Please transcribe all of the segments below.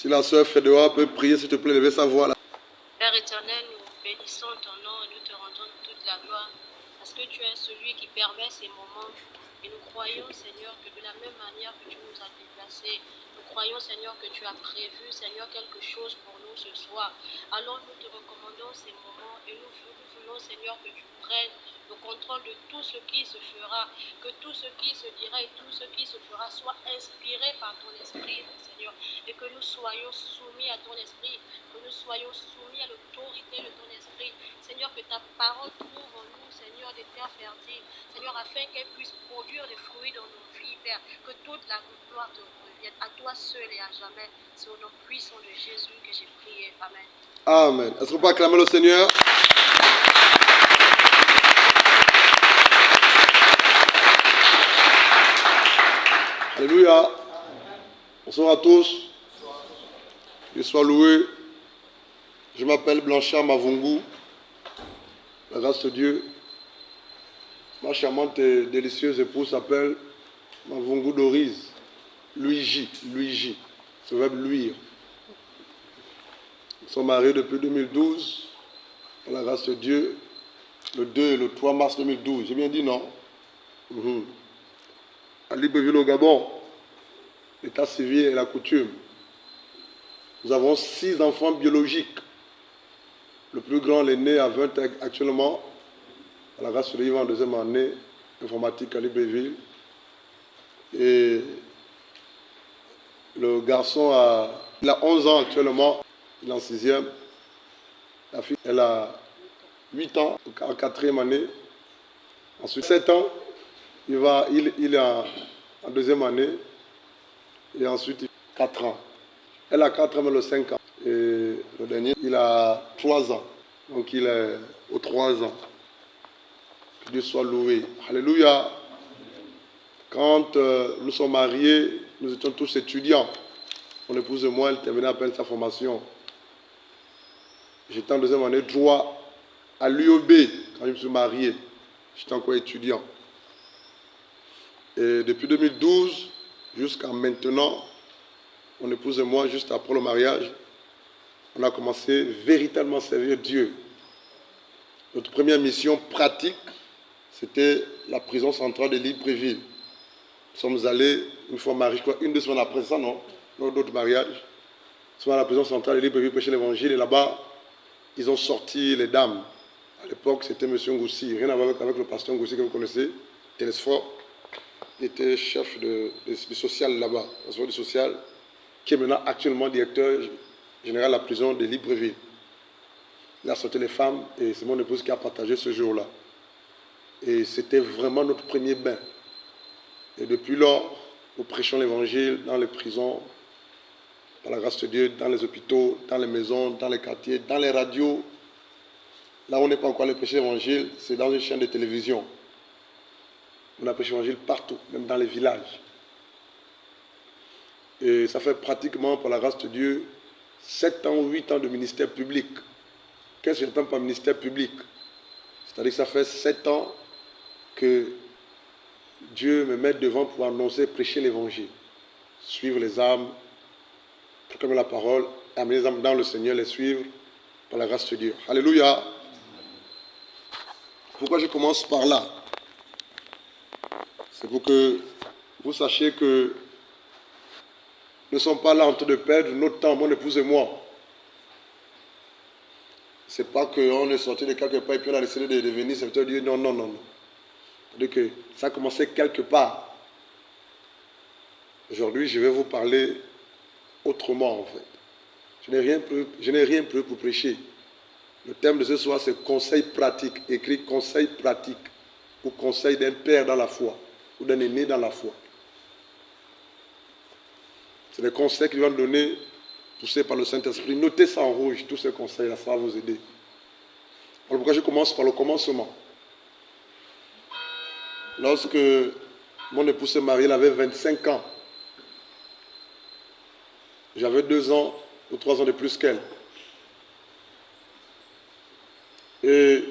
Si la sœur Fédéra peut prier, s'il te plaît, levez sa voix là. Père éternel, nous bénissons ton nom et nous te rendons toute la gloire parce que tu es celui qui permet ces moments. Et nous croyons, Seigneur, que de la même manière que tu nous as déplacés, nous croyons, Seigneur, que tu as prévu, Seigneur, quelque chose pour nous ce soir. Alors nous te recommandons ces moments et nous voulons, Seigneur, que tu prennes le contrôle de tout ce qui se fera, que tout ce qui se dira et tout ce qui se fera soit inspiré par ton esprit, Seigneur, et que nous soyons soumis à ton esprit, que nous soyons soumis à l'autorité de ton esprit. Seigneur, que ta parole trouve en nous, Seigneur, des terres fertiles, Seigneur, afin qu'elle puisse produire des fruits dans nos vies, Père, que toute la gloire te revienne à toi seul et à jamais. C'est au nom puissant de Jésus que j'ai prié. Amen. Amen. Est-ce qu'on peut acclamer le Seigneur? Alléluia. Bonsoir à tous. Dieu soit loué. Je m'appelle Blanchard Mavungu. La grâce de Dieu. Ma charmante et délicieuse épouse s'appelle Mavungu Doris. Luigi. C'est le verbe luire. Nous sommes mariés depuis 2012. Par la grâce de Dieu. Le 2 et le 3 mars 2012. J'ai bien dit non? À Libreville au Gabon. L'état civil et la coutume. Nous avons 6 enfants biologiques. Le plus grand, l'aîné, a 20 actuellement. À la grâce de Dieu, il va en deuxième année informatique à Libreville. Et le garçon il a 11 ans actuellement. Il est en 6e. La fille, elle a 8 ans en 4e année. Ensuite, 7 ans. Il est en deuxième année. Et ensuite, 4 ans. Elle a 4 ans, mais le 5 ans. Et le dernier, il a 3 ans. Donc, il est aux 3 ans. Que Dieu soit loué. Alléluia. Quand nous sommes mariés, nous étions tous étudiants. Mon épouse et moi, elle terminait à peine sa formation. J'étais en deuxième année droit à l'UOB quand je me suis marié. J'étais encore étudiant. Et depuis 2012 jusqu'à maintenant, mon épouse et moi, juste après le mariage, on a commencé véritablement à servir Dieu. Notre première mission pratique, c'était la prison centrale de Libreville. Nous sommes allés, une fois mariés, je crois, 1-2 semaines après ça, non? Notre mariage. Nous sommes à la prison centrale de Libreville prêcher l'évangile. Et là-bas, ils ont sorti les dames. À l'époque, c'était M. Ngoussi. Rien à voir avec le pasteur Ngoussi que vous connaissez, Télésphore. Il était chef du social là-bas, du social, qui est maintenant actuellement directeur général de la prison de Libreville. Il a sorti les femmes et c'est mon épouse qui a partagé ce jour-là. Et c'était vraiment notre premier bain. Et depuis lors, nous prêchons l'évangile dans les prisons, par la grâce de Dieu, dans les hôpitaux, dans les maisons, dans les quartiers, dans les radios. Là où on n'est pas encore allé prêcher l'évangile, c'est dans une chaîne de télévision. On a prêché l'évangile partout, même dans les villages. Et ça fait pratiquement, par la grâce de Dieu, 7 ans ou 8 ans de ministère public. Qu'est-ce que j'entends par ministère public? C'est-à-dire que ça fait 7 ans que Dieu me met devant pour annoncer, prêcher l'évangile. Suivre les âmes, proclamer la parole, amener les âmes dans le Seigneur, les suivre par la grâce de Dieu. Alléluia. Pourquoi je commence par là? C'est pour que vous sachiez que nous ne sommes pas là en train de perdre notre temps, mon épouse et moi. Ce n'est pas qu'on est sorti de quelque part et puis on a décidé de devenir serviteur de Dieu. Non. C'est-à-dire que ça a commencé quelque part. Aujourd'hui, je vais vous parler autrement en fait. Je n'ai rien prévu pour prêcher. Le thème de ce soir, c'est conseil pratique. Écrit conseil pratique ou conseil d'un père dans la foi ou d'un aîné dans la foi. C'est des conseils qu'il va nous donner, poussés par le Saint-Esprit. Notez ça en rouge, tous ces conseils-là, ça va vous aider. Alors pourquoi je commence par le commencement? Lorsque mon épouse s'est mariée, elle avait 25 ans. J'avais 2 ans ou 3 ans de plus qu'elle. Et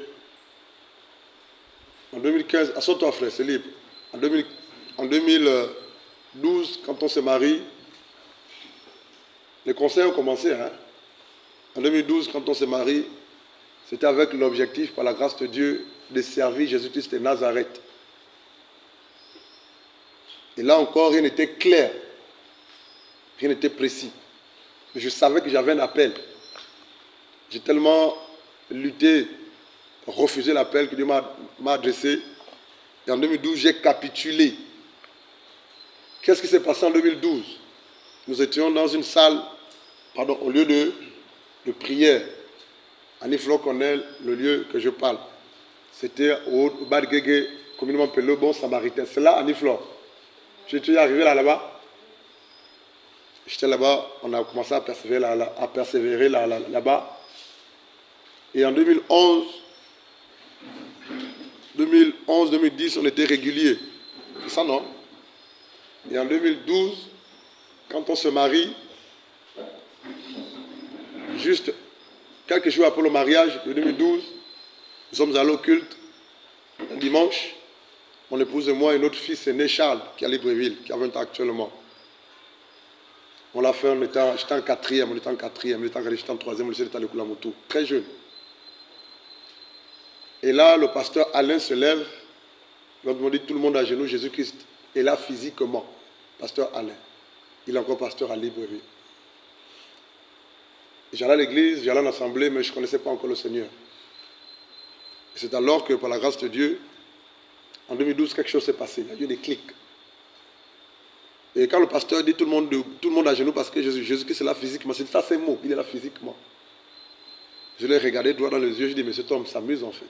en 2015, assure-toi frère, c'est libre. En 2012, quand on s'est marié, Les conseils ont commencé. En 2012, quand on s'est marié, c'était avec l'objectif, par la grâce de Dieu, de servir Jésus-Christ de Nazareth. Et là encore, rien n'était clair. Rien n'était précis. Mais je savais que j'avais un appel. J'ai tellement lutté, refusé l'appel que Dieu m'a adressé. Et en 2012, j'ai capitulé. Qu'est-ce qui s'est passé en 2012? Nous étions dans une salle, au lieu de prière. Aniflo connaît le lieu que je parle. C'était au Bad Guégué, communément appelé le Bon Samaritain. C'est là, Aniflo. J'étais arrivé là-bas. J'étais là-bas, on a commencé à persévérer là-bas. Et en 2011-2010, on était régulier. C'est ça, non? Et en 2012, quand on se marie, juste quelques jours après le mariage de 2012, nous sommes allés au culte un dimanche. Mon épouse et moi et notre fils aîné Charles, qui est à Libreville, qui a 20 ans actuellement. On l'a fait, j'étais en quatrième, j'étais en troisième, j'étais à l'Ekulamoto, très jeune. Et là, le pasteur Alain se lève, il m'a dit tout le monde à genoux, Jésus-Christ est là physiquement. Pasteur Alain, il est encore pasteur à Libreville. J'allais à l'église, j'allais en assemblée, mais je ne connaissais pas encore le Seigneur. Et c'est alors que, par la grâce de Dieu, en 2012, quelque chose s'est passé. Il y a eu des clics. Et quand le pasteur dit tout le monde à genoux parce que Jésus-Christ est là physiquement, c'est ça, c'est mot, il est là physiquement. Je l'ai regardé droit dans les yeux, je dis, mais cet homme s'amuse en fait.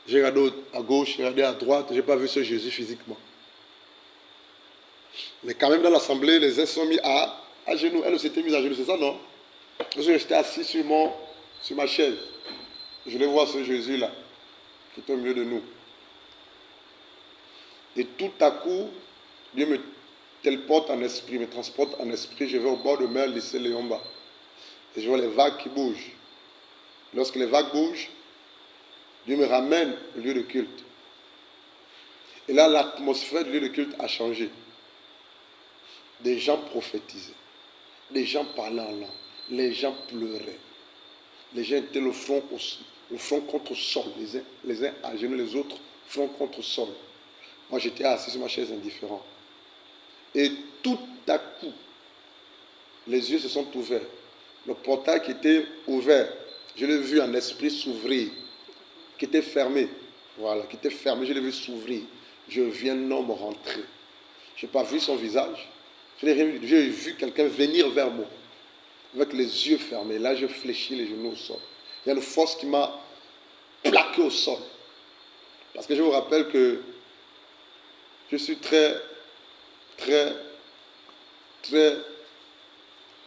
J'ai regardé à gauche, j'ai regardé à droite, je n'ai pas vu ce Jésus physiquement. Mais quand même dans l'assemblée, les uns sont mis à genoux. Elle s'était mise à genoux, c'est ça, non? Parce que j'étais assis sur ma chaise. Je voulais voir ce Jésus-là, qui est au milieu de nous. Et tout à coup, Dieu me téléporte en esprit, me transporte en esprit. Je vais au bord de mer, lycée Léomba. Et je vois les vagues qui bougent. Lorsque les vagues bougent, Dieu me ramène au lieu de culte. Et là, l'atmosphère du lieu de culte a changé. Des gens prophétisaient. Des gens parlaient en langue. Les gens pleuraient. Les gens étaient le front contre le sol. Les uns à genoux, les autres front contre le sol. Moi, j'étais assis sur ma chaise indifférent. Et tout à coup, les yeux se sont ouverts. Le portail qui était ouvert, je l'ai vu en esprit s'ouvrir. Qui était fermé. Voilà, qui était fermé, je l'ai vu s'ouvrir. Je viens un homme rentrer. Je n'ai pas vu son visage. Je n'ai rien vu. J'ai vu quelqu'un venir vers moi. Avec les yeux fermés. Là, je fléchis les genoux au sol. Il y a une force qui m'a plaqué au sol. Parce que je vous rappelle que je suis très,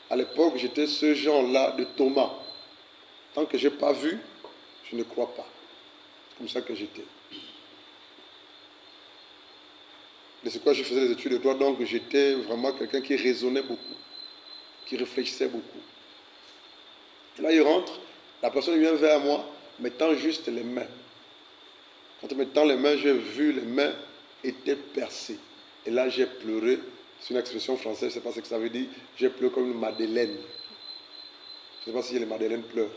à l'époque, j'étais ce genre-là de Thomas. Tant que je n'ai pas vu, je ne crois pas. C'est comme ça que j'étais. Et c'est quoi je faisais les études de droit, donc j'étais vraiment quelqu'un qui raisonnait beaucoup, qui réfléchissait beaucoup. Et là, il rentre, la personne vient vers moi, mettant juste les mains. Quand il me tend les mains, j'ai vu les mains étaient percées. Et là, j'ai pleuré. C'est une expression française, je ne sais pas ce que ça veut dire. J'ai pleuré comme une madeleine. Je ne sais pas si les madeleines pleurent.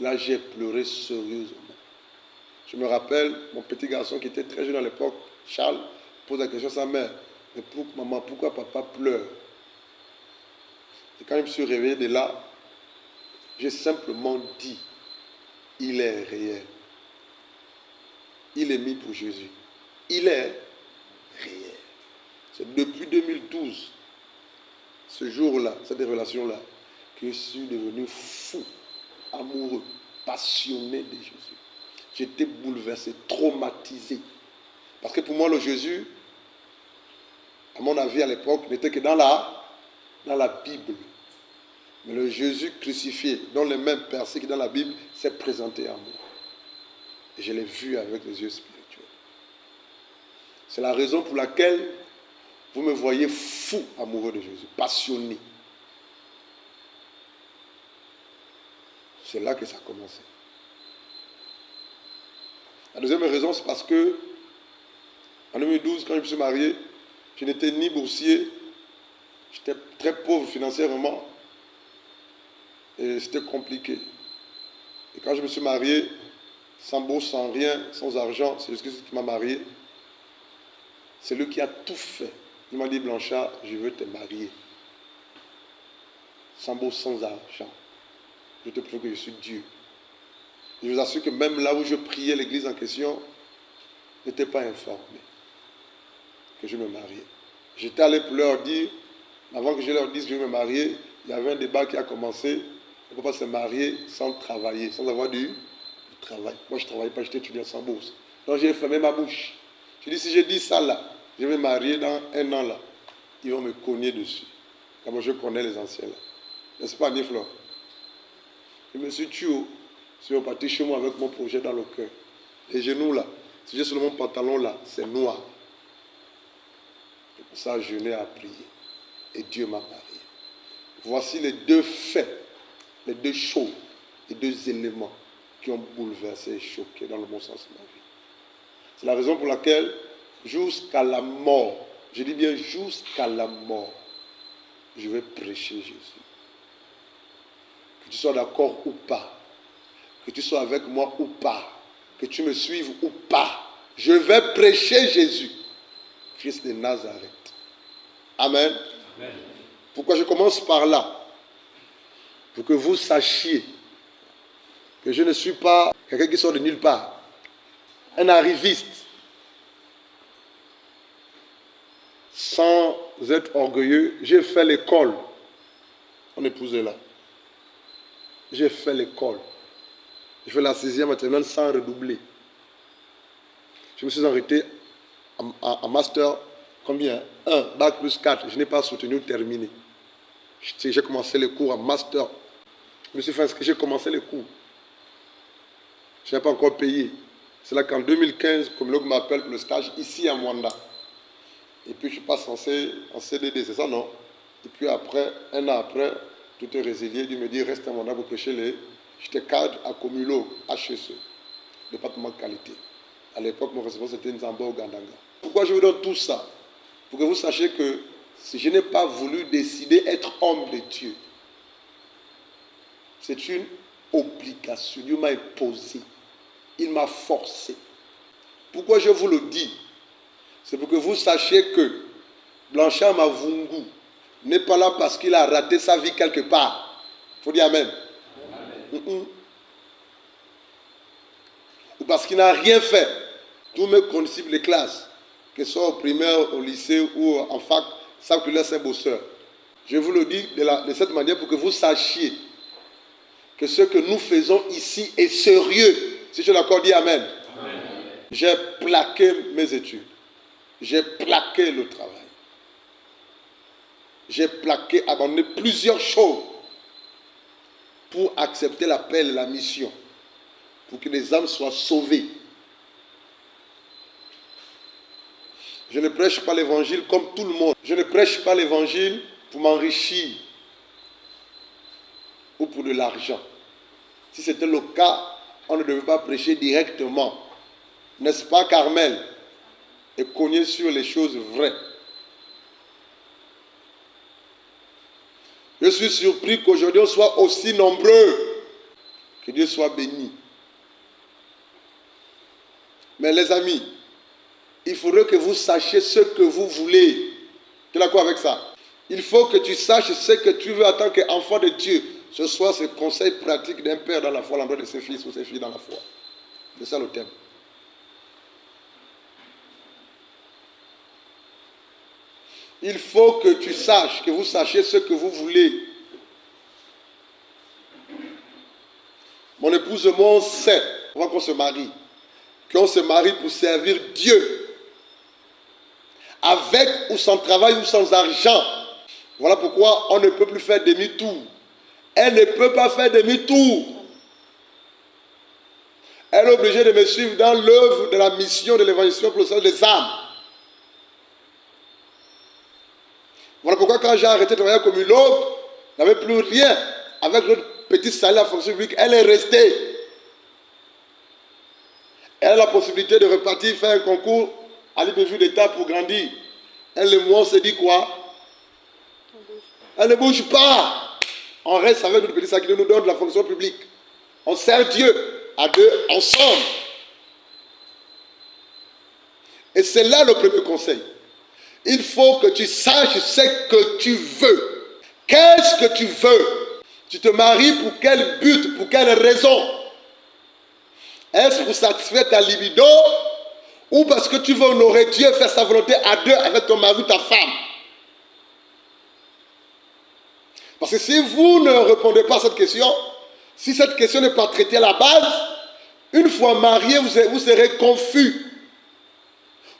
Là, j'ai pleuré sérieusement. Je me rappelle, mon petit garçon qui était très jeune à l'époque, Charles, pose la question à sa mère. Mais maman, pourquoi papa pleure? Et quand je me suis réveillé de là, j'ai simplement dit, il est réel. Il est mis pour Jésus. Il est réel. C'est depuis 2012, ce jour-là, cette révélation-là, que je suis devenu fou, amoureux, passionné de Jésus. J'étais bouleversé, traumatisé. Parce que pour moi, le Jésus, à mon avis à l'époque, n'était que dans la Bible. Mais le Jésus crucifié, dont les mains percées qui dans la Bible, s'est présenté à moi. Et je l'ai vu avec les yeux spirituels. C'est la raison pour laquelle vous me voyez fou amoureux de Jésus, passionné. C'est là que ça a commencé. La deuxième raison, c'est parce que en 2012, quand je me suis marié, je n'étais ni boursier, J'étais très pauvre financièrement et c'était compliqué. Et quand je me suis marié, sans bourse, sans rien, sans argent, c'est Jésus-Christ qui m'a marié. C'est lui qui a tout fait. Il m'a dit, Blanchard, je veux te marier. Sans bourse, sans argent. Je te prouve que je suis Dieu. Je vous assure que même là où je priais, l'église en question n'était pas informée que je me mariais. J'étais allé pour leur dire, avant que je leur dise que je vais me marier, il y avait un débat qui a commencé. On ne peut pas se marier sans travailler, sans avoir du travail. Moi, je ne travaillais pas, j'étais étudiant sans bourse. Donc, j'ai fermé ma bouche. Je dis, si je dis ça là, je vais me marier dans un an là, ils vont me cogner dessus. Comme je connais les anciens là. N'est-ce pas, Niflo? Je me suis tué. Je suis reparti chez moi avec mon projet dans le cœur. Les genoux là, si j'ai seulement mon pantalon là, c'est noir. Et pour ça, je n'ai à prier. Et Dieu m'a marié. Voici les deux faits, les deux choses, les deux éléments qui ont bouleversé et choqué dans le bon sens de ma vie. C'est la raison pour laquelle, jusqu'à la mort, je dis bien jusqu'à la mort, je vais prêcher Jésus. Que tu sois d'accord ou pas, que tu sois avec moi ou pas, que tu me suives ou pas, je vais prêcher Jésus, Christ de Nazareth. Amen. Amen. Pourquoi je commence par là? Pour que vous sachiez que je ne suis pas quelqu'un qui sort de nulle part, un arriviste, sans être orgueilleux. J'ai fait l'école. On épousait là. J'ai fait l'école. J'ai fait la 6e maternelle sans redoubler. Je me suis arrêté en master, combien? 1, bac plus 4. Je n'ai pas soutenu ou terminé. J'ai commencé les cours en master. Je me suis fait inscrire, j'ai commencé les cours. Je n'ai pas encore payé. C'est là qu'en 2015, Comilog m'appelle pour le stage ici à Mwanda. Et puis je passe en CDD, c'est ça, non? Et puis après, un an après, tout est résilié. Il me dit, reste à Mwanda pour prêcher les... J'étais cadre à Comilog, HSE, département de qualité. À l'époque, mon responsable, c'était Nzambo Gandanga. Pourquoi je vous donne tout ça? Pour que vous sachiez que si je n'ai pas voulu décider être homme de Dieu, c'est une obligation. Dieu m'a imposé. Il m'a forcé. Pourquoi je vous le dis? C'est pour que vous sachiez que Blanchard Mavungu n'est pas là parce qu'il a raté sa vie quelque part. Il faut dire Amen. Amen. Ou parce qu'il n'a rien fait. Tous mes condisciples de classe, que ce soit au primaire, au lycée ou en fac, savent que là c'est un bosseur. Je vous le dis de cette manière pour que vous sachiez que ce que nous faisons ici est sérieux. Si je l'accorde, dis Amen. Amen. J'ai plaqué mes études. J'ai plaqué le travail. J'ai plaqué, abandonné plusieurs choses pour accepter l'appel et la mission. Pour que les âmes soient sauvées. Je ne prêche pas l'évangile comme tout le monde. Je ne prêche pas l'évangile pour m'enrichir ou pour de l'argent. Si c'était le cas, on ne devait pas prêcher directement. N'est-ce pas, Carmel? Et cogner sur les choses vraies. Je suis surpris qu'aujourd'hui on soit aussi nombreux. Que Dieu soit béni. Mais les amis, il faudrait que vous sachiez ce que vous voulez. Tu es d'accord avec ça? Il faut que tu saches ce que tu veux en tant qu'enfant de Dieu. Ce soir, c'est le conseil pratique d'un père dans la foi, à l'endroit de ses fils ou ses filles dans la foi. C'est ça le thème. Il faut que tu saches, que vous sachiez ce que vous voulez. Mon épouse et moi, on sait, avant qu'on se marie, qu'on se marie pour servir Dieu. Avec ou sans travail ou sans argent. Voilà pourquoi on ne peut plus faire demi-tour. Elle ne peut pas faire demi-tour. Elle est obligée de me suivre dans l'œuvre de la mission de l'évangélisation pour le salut des âmes. Voilà pourquoi quand j'ai arrêté de travailler comme une autre, je n'avais plus rien. Avec notre petit salaire à la fonction publique, elle est restée. Elle a la possibilité de repartir faire un concours à l'IBV d'État pour grandir. Elle et moi, on s'est dit quoi? Elle ne bouge pas. On reste avec notre petit sac qui nous donne de la fonction publique. On sert Dieu à deux ensemble. Et c'est là le premier conseil. Il faut que tu saches ce que tu veux. Qu'est-ce que tu veux? Tu te maries pour quel but? Pour quelle raison? Est-ce pour satisfaire ta libido? Ou parce que tu veux honorer Dieu, faire sa volonté à deux avec ton mari ou ta femme? Parce que si vous ne répondez pas à cette question, si cette question n'est pas traitée à la base, une fois marié, vous serez confus.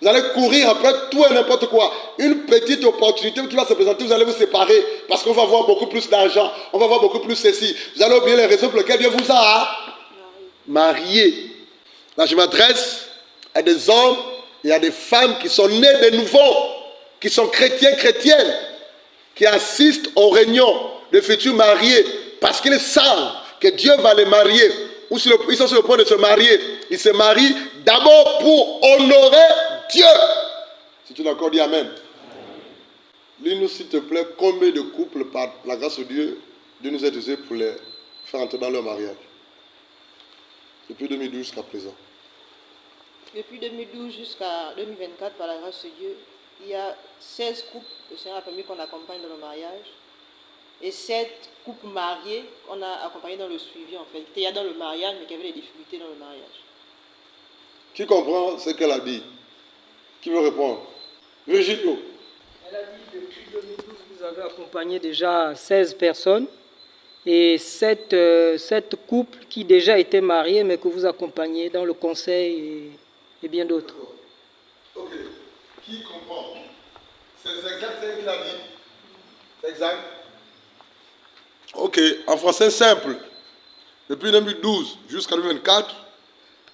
Vous allez courir après tout et n'importe quoi. Une petite opportunité qui va se présenter, vous allez vous séparer parce qu'on va avoir beaucoup plus d'argent, on va avoir beaucoup plus ceci. Vous allez oublier les raisons pour lesquelles Dieu vous a marié. Là, je m'adresse à des hommes et à des femmes qui sont nés de nouveau, qui sont chrétiennes, qui assistent aux réunions de futurs mariés parce qu'ils savent que Dieu va les marier. Ou ils sont sur le point de se marier. Ils se marient d'abord pour honorer Dieu. Si tu es d'accord, dis Amen. Lis-nous s'il te plaît combien de couples par la grâce de Dieu nous a utilisé pour les faire entrer dans leur mariage. Depuis 2012 jusqu'à présent. Depuis 2012 jusqu'à 2024, par la grâce de Dieu, il y a 16 couples, le Seigneur a permis qu'on accompagne dans le mariage, et 7 couples mariés qu'on a accompagnés dans le suivi en fait. Il y a dans le mariage, mais qui avaient des difficultés dans le mariage. Qui comprend ce qu'elle a dit? Qui veut répondre? Virgilio. Elle a dit depuis 2012, vous avez accompagné déjà 16 personnes et 7 couples qui déjà étaient mariés, mais que vous accompagnez dans le conseil et bien d'autres. Ok. Qui comprend? C'est exact ce qu'il a dit. C'est exact. Ok. En français simple. Depuis 2012 jusqu'à 2024,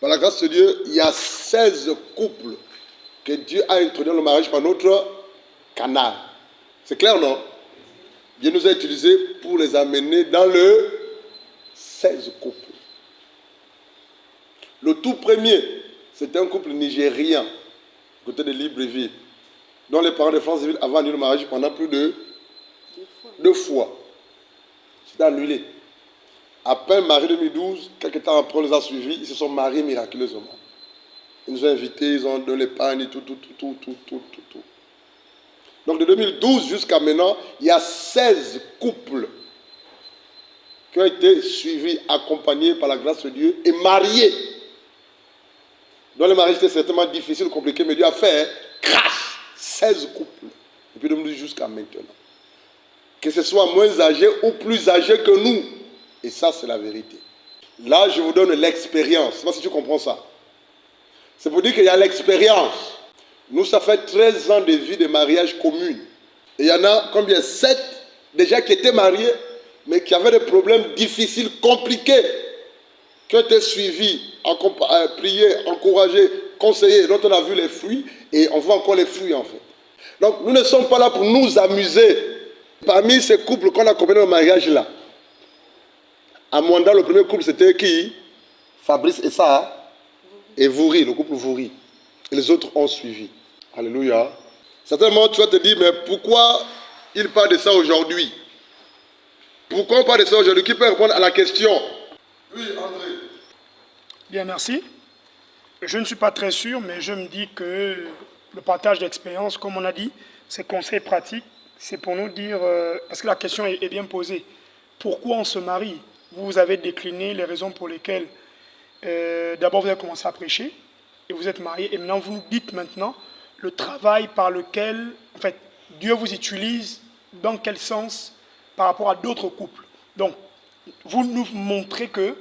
par la grâce de Dieu, il y a 16 couples que Dieu a introduits dans le mariage par notre canal. C'est clair, non? Dieu nous a utilisés pour les amener dans le 16 couples. Le tout premier, c'était un couple nigérien, côté de Libreville, dont les parents de Franceville avaient annulé le mariage pendant plus de 2 fois. C'était annulé. Après marié 2012, quelques temps après, on les a suivis, ils se sont mariés miraculeusement. Ils nous ont invités, ils ont donné l'épargne, tout. Donc de 2012 jusqu'à maintenant, il y a 16 couples qui ont été suivis, accompagnés par la grâce de Dieu et mariés. Dont le mariage était certainement difficile, compliqué, mais Dieu a fait crash 16 couples. Depuis 2012 jusqu'à maintenant. Que ce soit moins âgé ou plus âgé que nous. Et ça, c'est la vérité. Là, je vous donne l'expérience. Je ne sais pas si tu comprends ça. C'est pour dire qu'il y a l'expérience. Nous, ça fait 13 ans de vie de mariage commune. Et il y en a combien? 7 déjà qui étaient mariés, mais qui avaient des problèmes difficiles, compliqués, qui ont été suivis, priés, encouragés, conseillés, dont on a vu les fruits, et on voit encore les fruits en fait. Donc, nous ne sommes pas là pour nous amuser. Parmi ces couples qu'on a accompagnés au mariage là, à Mwanda, le premier couple, c'était qui? Fabrice et ça, et Vouri, le couple Vouri. Et les autres ont suivi. Alléluia. Certainement, tu vas te dire, mais pourquoi il parle de ça aujourd'hui? Pourquoi on parle de ça aujourd'hui? Qui peut répondre à la question? Oui, André. Bien, merci. Je ne suis pas très sûr, mais je me dis que le partage d'expérience, comme on a dit, ces conseils pratiques, c'est pour nous dire, parce que la question est bien posée, pourquoi on se marie? Vous avez décliné les raisons pour lesquelles, d'abord vous avez commencé à prêcher, et vous êtes marié, et maintenant vous nous dites maintenant le travail par lequel, en fait, Dieu vous utilise, dans quel sens par rapport à d'autres couples. Donc, vous nous montrez que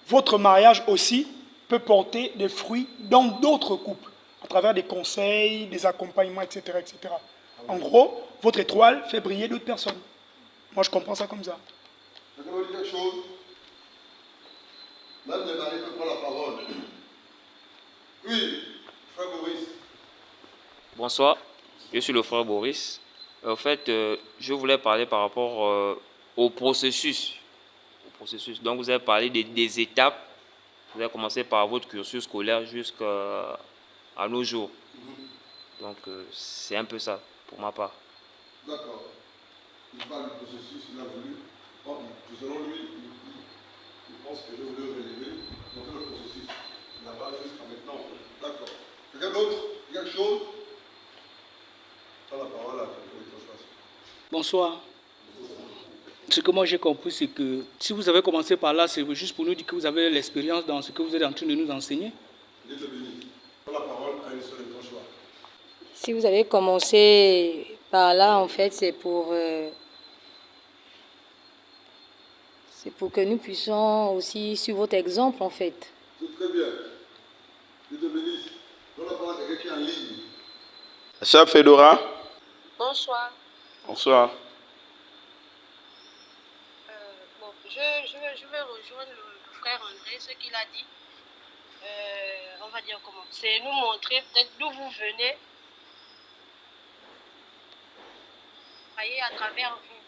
votre mariage aussi peut porter des fruits dans d'autres couples, à travers des conseils, des accompagnements, etc., etc. En gros, votre étoile fait briller d'autres personnes. Moi, je comprends ça comme ça. Je vais vous dire quelque chose. Même les maris peuvent prendre la parole. Oui, frère Boris. Bonsoir, je suis le frère Boris. En fait, je voulais parler par rapport au processus. Donc, vous avez parlé des étapes. Vous avez commencé par votre cursus scolaire jusqu'à nos jours. Donc, c'est un peu ça, pour ma part. D'accord. il parle du processus, il a voulu. Bon, selon lui, il pense que je voulais relever montrer le processus. Là-bas jusqu'à maintenant. D'accord. Quelqu'un d'autre? Quelque chose? Dans la parole à Bonsoir. Ce que moi j'ai compris, c'est que si vous avez commencé par là, c'est juste pour nous dire que vous avez l'expérience dans ce que vous êtes en train de nous enseigner. Dieu te bénisse. Dans la parole à une seule et ton choix. Si vous avez commencé par là, en fait, c'est pour que nous puissions aussi suivre votre exemple, en fait. C'est très bien. Dieu te bénisse. Dans la parole à quelqu'un qui est en ligne. Sœur Fedora. Bonsoir. Bonsoir. Je vais rejoindre le frère André, ce qu'il a dit. On va dire comment? C'est nous montrer peut-être d'où vous venez. Voyez à travers vous.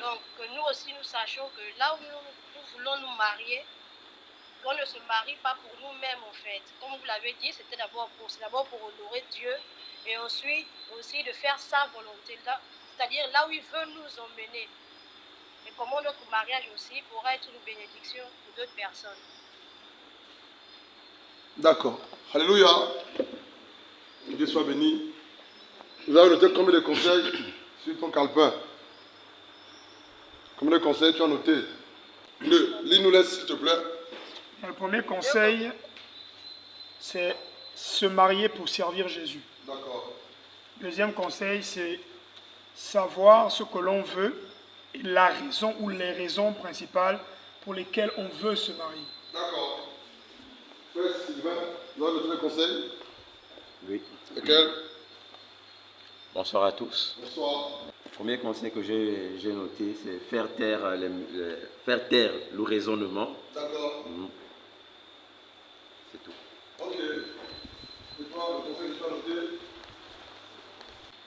Donc que nous aussi nous sachions que là où nous voulons nous marier, qu'on ne se marie pas pour nous-mêmes en fait. Comme vous l'avez dit, c'est d'abord pour honorer Dieu et ensuite aussi de faire sa volonté, c'est-à-dire là où il veut nous emmener. Et comment notre mariage aussi pourra être une bénédiction pour d'autres personnes. D'accord. Alléluia. Que Dieu soit béni. Vous avez noté combien de conseils sur ton calepin? Combien de conseils tu as noté? Lis-nous-les s'il te plaît. Le premier conseil, c'est se marier pour servir Jésus. D'accord. Deuxième conseil, c'est savoir ce que l'on veut et la raison ou les raisons principales pour lesquelles on veut se marier. D'accord. Frère Sylvain, vous avez noté les conseils? Oui. Lesquels? Bonsoir à tous. Bonsoir. Le premier conseil que j'ai noté, c'est faire taire le raisonnement. D'accord. C'est tout. Ok. Et toi, le conseil que tu as noté?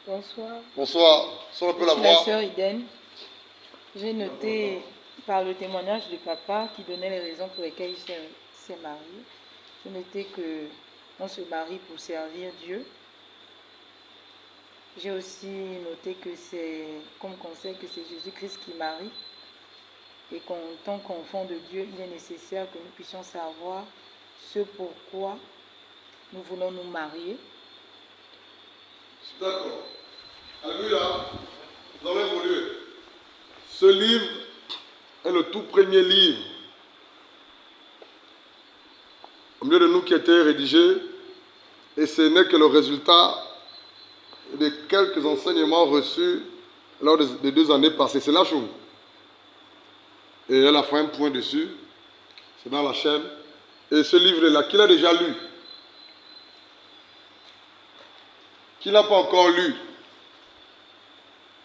Bonsoir. Bonsoir. Sors un peu la Je suis la voix. sœur Iden. J'ai noté par le témoignage du papa qui donnait les raisons pour lesquelles il s'est marié. J'ai noté qu'on se marie pour servir Dieu. J'ai aussi noté que c'est comme conseil que c'est Jésus-Christ qui marie et qu'en tant qu'enfant de Dieu, il est nécessaire que nous puissions savoir ce pourquoi nous voulons nous marier. D'accord. Alléluia. Nous allons évoluer. Ce livre est le tout premier livre au milieu de nous qui a été rédigé et ce n'est que le résultat de quelques enseignements reçus lors des 2 années passées. C'est la chose. Et elle a fait un point dessus. C'est dans la chaîne. Et ce livre-là, qui l'a déjà lu? Qui n'a pas encore lu?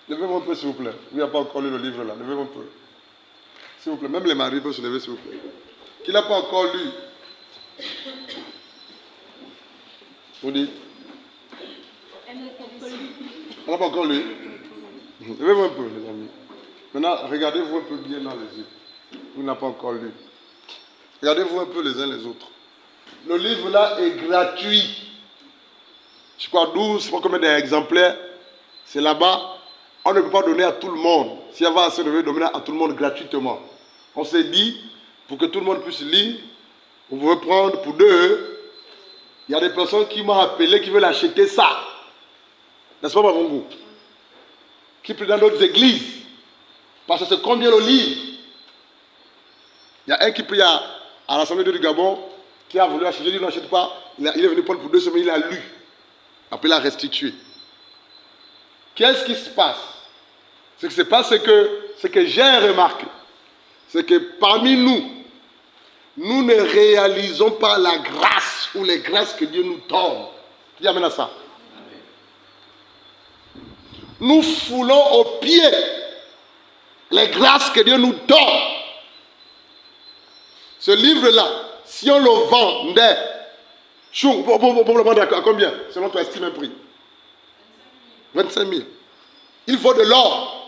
Levez-vous un peu, s'il vous plaît. Qui n'a pas encore lu le livre-là? Levez-vous un peu. S'il vous plaît. Même les maris peuvent se lever, s'il vous plaît. Qui n'a pas encore lu? Vous dites? Elle n'a pas encore lu. Levez-vous un peu, les amis. Maintenant, regardez-vous un peu bien dans les yeux. Vous n'avez pas encore lu. Regardez-vous un peu les uns les autres. Le livre-là est gratuit. Je crois 12, je crois combien d'exemplaires. C'est là-bas. On ne peut pas donner à tout le monde. Si on va se lever, donner à tout le monde gratuitement. On s'est dit, pour que tout le monde puisse lire, on veut prendre pour 2. Il y a des personnes qui m'ont appelé, qui veulent acheter ça. N'est-ce pas, Mavongo? Qui prient dans d'autres églises. Parce que c'est combien le livre? Il y a un qui prie à l'Assemblée du Gabon, qui a voulu acheter, il n'achète pas. Il est venu prendre pour 2 semaines, il a lu. Après, il a restitué. Qu'est-ce qui se passe? Ce qui se passe, c'est que j'ai remarqué. C'est que parmi nous, nous ne réalisons pas la grâce ou les grâces que Dieu nous donne. Qui amène à ça? Nous foulons aux pieds les grâces que Dieu nous donne. Ce livre-là, si on le vendait, pour le vendre à combien? Selon toi, estime un prix. 25 000. Il faut de l'or.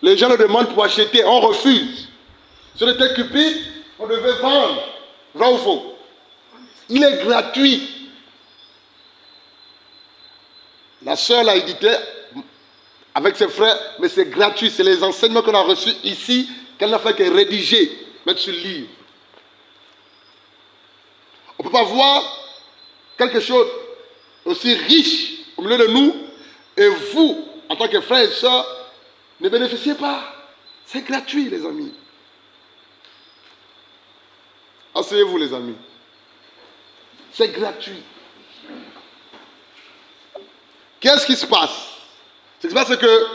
Les gens le demandent pour acheter, on refuse. Si on était cupide, on devait vendre. Vrai ou faux? Il est gratuit. La sœur l'a édité avec ses frères, mais c'est gratuit. C'est les enseignements qu'on a reçus ici, qu'elle n'a fait que rédiger, mettre sur le livre. On ne peut pas voir quelque chose aussi riche au milieu de nous, et vous, en tant que frères et sœurs, ne bénéficiez pas. C'est gratuit, les amis. Asseyez-vous, les amis. C'est gratuit. Qu'est-ce qui se passe? Ce qui se passe, c'est que,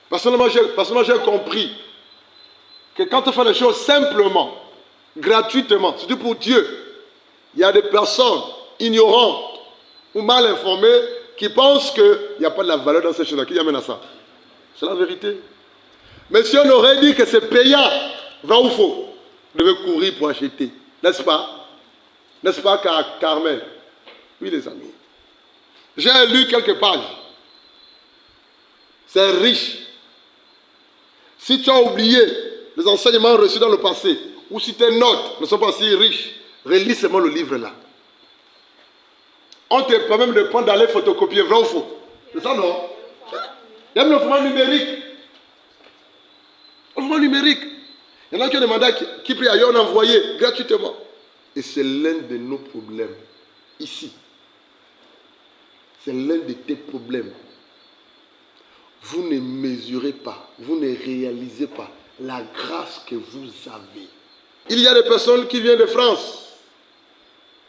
personnellement, j'ai compris que quand on fait les choses simplement, gratuitement, surtout pour Dieu, il y a des personnes ignorantes ou mal informées qui pensent qu'il n'y a pas de la valeur dans ces choses-là, qui amène à ça. C'est la vérité. Mais si on aurait dit que c'est payant, vrai ou faux, vous devez courir pour acheter. N'est-ce pas? N'est-ce pas, Carmen? Oui, les amis. J'ai lu quelques pages. C'est riche. Si tu as oublié les enseignements reçus dans le passé, ou si tes notes ne sont pas si riches, relis seulement le livre là. On te permet de prendre d'aller photocopier, vrai ou faux? C'est ça, non? Il y a même le format numérique. Le format numérique. Il y en a qui ont demandé qui prie ailleurs, on a envoyé gratuitement. Et c'est l'un de nos problèmes. Ici. C'est l'un de tes problèmes. Vous ne mesurez pas, vous ne réalisez pas la grâce que vous avez. Il y a des personnes qui viennent de France.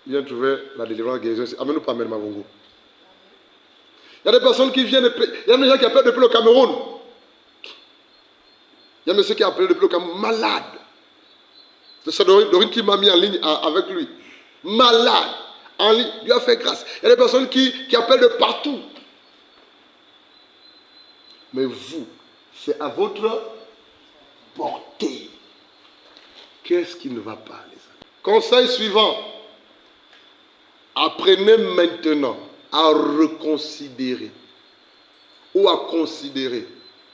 Ils viennent trouver la délivrance guérison. Amène-nous pas Mère Mavongo. Il y a des personnes qui viennent, il y a des gens qui appellent depuis le Cameroun. Il y a monsieur qui a appelé depuis le Cameroun, malade. C'est Dorine qui m'a mis en ligne avec lui. Malade. En ligne, Dieu a fait grâce. Il y a des personnes qui appellent de partout. Mais vous, c'est à votre portée. Qu'est-ce qui ne va pas, les amis? Conseil suivant. Apprenez maintenant à reconsidérer ou à considérer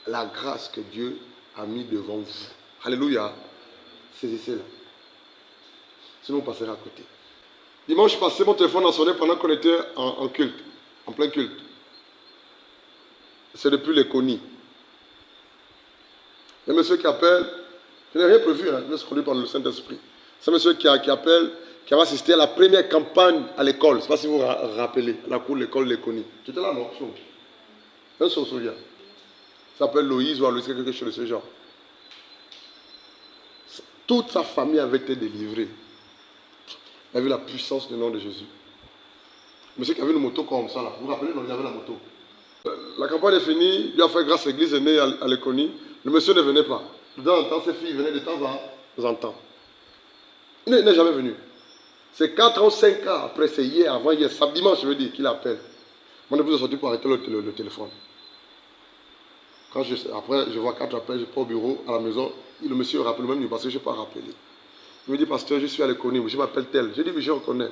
la grâce que Dieu a mis devant vous. Alléluia. Saisissez-la. Sinon, vous passerez à côté. Dimanche passé, mon téléphone a sonné pendant qu'on était en culte, en plein culte. C'est depuis les Conis. Il y a un monsieur qui appelle, je n'ai rien prévu, je suis conduit par le Saint-Esprit. C'est un monsieur qui appelle, qui avait assisté à la première campagne à l'école. Je ne sais pas si vous vous rappelez, la cour de l'école Les Conis. Tu étais là, non? Un sorcier. Ça s'appelle Loïse ou Aloïs, quelque chose de ce genre. Toute sa famille avait été délivrée. Il a vu la puissance du nom de Jésus. Monsieur qui avait une moto comme ça, là. Vous vous rappelez, non, il avait la moto. La campagne est finie, Dieu a fait grâce, l'église est née à l'économie. Le monsieur ne venait pas. De temps en temps, ses filles venaient de temps en temps. Il n'est jamais venu. C'est 4 ans, 5 ans après, c'est hier, avant hier, samedi, dimanche, je veux dire, qu'il appelle. Mon épouse est sortie pour arrêter le téléphone. Après, je vois 4 appels, je pars au bureau, à la maison, le monsieur rappelle même, parce que je n'ai pas rappelé. Il me dit, pasteur, je suis à l'économie, je m'appelle tel. Je dis, mais je reconnais.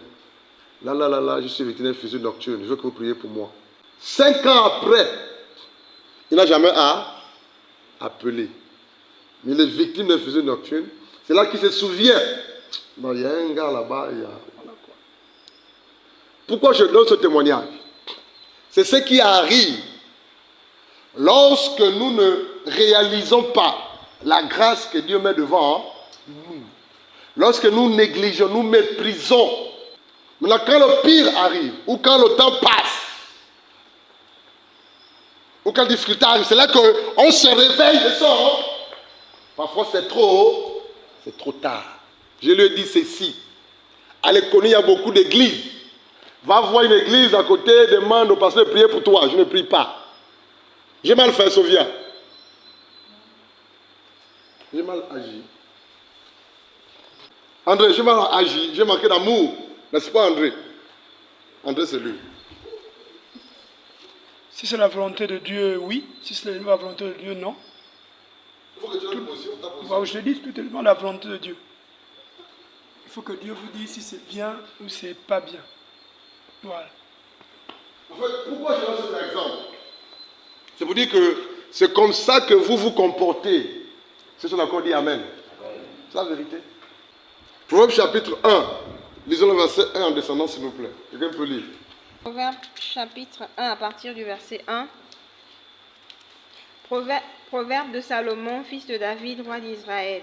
Là, je suis vétérinaire physio nocturne, je veux que vous priez pour moi. 5 ans après, il n'a jamais appelé. Mais il est victime d'un physio nocturne. C'est là qu'il se souvient. Non, il y a un gars là-bas, voilà quoi. Pourquoi je donne ce témoignage? C'est ce qui arrive lorsque nous ne réalisons pas la grâce que Dieu met devant nous. Lorsque nous négligeons, nous méprisons. Maintenant, quand le pire arrive, ou quand le temps passe, ou quand la difficulté arrive, c'est là qu'on se réveille de ça. Parfois, c'est trop tard. Je lui ai dit ceci. À l'économie, il y a beaucoup d'églises. Va voir une église à côté, demande au pasteur de prier pour toi. Je ne prie pas. J'ai mal fait, Sofia. J'ai mal agi. André, j'ai mal agi. J'ai manqué d'amour. N'est-ce pas, André? André, c'est lui. Si c'est la volonté de Dieu, oui. Si c'est la volonté de Dieu, non. Il faut que tu aies une position. Je te dis tout est dans la volonté de Dieu. Il faut que Dieu vous dise si c'est bien ou c'est pas bien. Voilà. En fait, pourquoi je donne cet exemple? C'est pour dire que c'est comme ça que vous vous comportez. C'est ce qu'on a encore dit Amen. C'est la vérité. Proverbe chapitre 1. Lisons le verset 1 en descendant, s'il vous plaît. Quelqu'un peut lire. Proverbe chapitre 1 à partir du verset 1. Proverbe de Salomon, fils de David, roi d'Israël.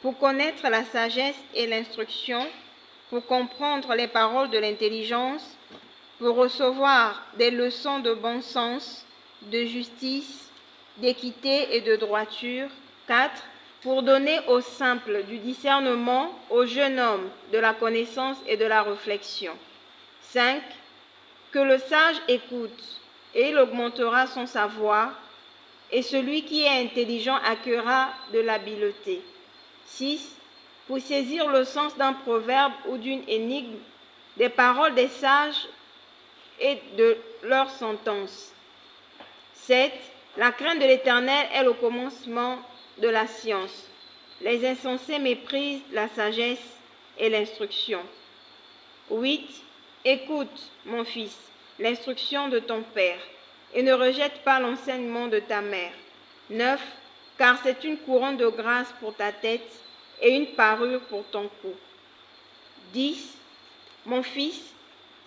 Pour connaître la sagesse et l'instruction, pour comprendre les paroles de l'intelligence, pour recevoir des leçons de bon sens, de justice, d'équité et de droiture. 4. Pour donner aux simples du discernement, aux jeunes hommes de la connaissance et de la réflexion. 5. Que le sage écoute, et il augmentera son savoir, et celui qui est intelligent acquérera de l'habileté. 6. Pour saisir le sens d'un proverbe ou d'une énigme, des paroles des sages et de leurs sentences. 7. La crainte de l'Éternel est le commencement de la science. Les insensés méprisent la sagesse et l'instruction. 8. Écoute, mon fils, l'instruction de ton père, et ne rejette pas l'enseignement de ta mère. 9. Car c'est une couronne de grâce pour ta tête et une parure pour ton cou. 10. Mon fils,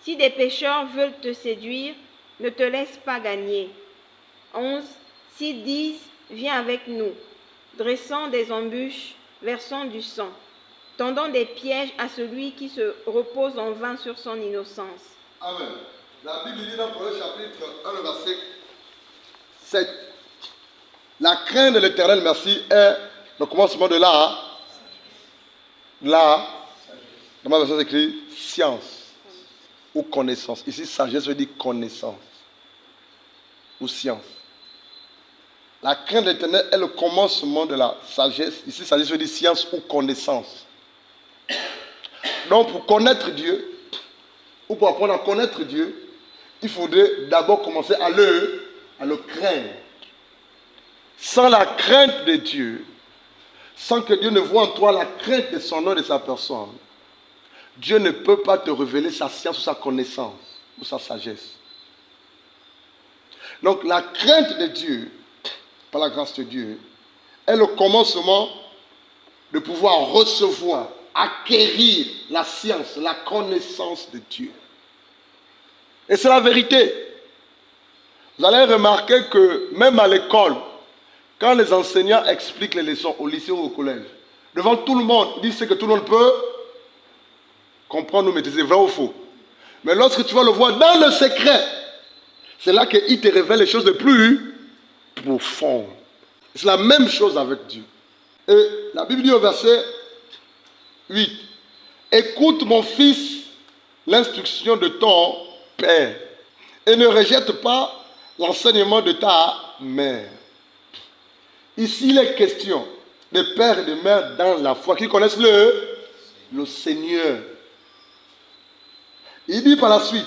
si des pécheurs veulent te séduire, ne te laisse pas gagner. 11. S'ils disent, viens avec nous, dressant des embûches, versant du sang, tendant des pièges à celui qui se repose en vain sur son innocence. Amen. La Bible dit dans Proverbe chapitre 1, le verset 7. La crainte de l'Éternel, merci, est le commencement de dans ma version écrit science ou connaissance. Ici, sagesse veut dire connaissance ou science. La crainte de l'Éternel est le commencement de la sagesse. Ici, sagesse veut dire science ou connaissance. Donc, pour connaître Dieu, ou pour apprendre à connaître Dieu, il faudrait d'abord commencer à le craindre. Sans la crainte de Dieu, sans que Dieu ne voie en toi la crainte de son nom et de sa personne, Dieu ne peut pas te révéler sa science ou sa connaissance ou sa sagesse. Donc la crainte de Dieu, par la grâce de Dieu, est le commencement de pouvoir recevoir, acquérir la science, la connaissance de Dieu. Et c'est la vérité. Vous allez remarquer que même à l'école, quand les enseignants expliquent les leçons au lycée ou au collège, devant tout le monde, ils disent ce que tout le monde peut comprendre ou maîtriser, vrai ou faux. Mais lorsque tu vas le voir dans le secret, c'est là qu'il te révèle les choses les plus profondes. C'est la même chose avec Dieu. Et la Bible dit au verset 8, « Écoute mon fils l'instruction de ton père et ne rejette pas l'enseignement de ta mère. » Ici, il est question de pères et de mères dans la foi qui connaissent le Seigneur. Il dit par la suite,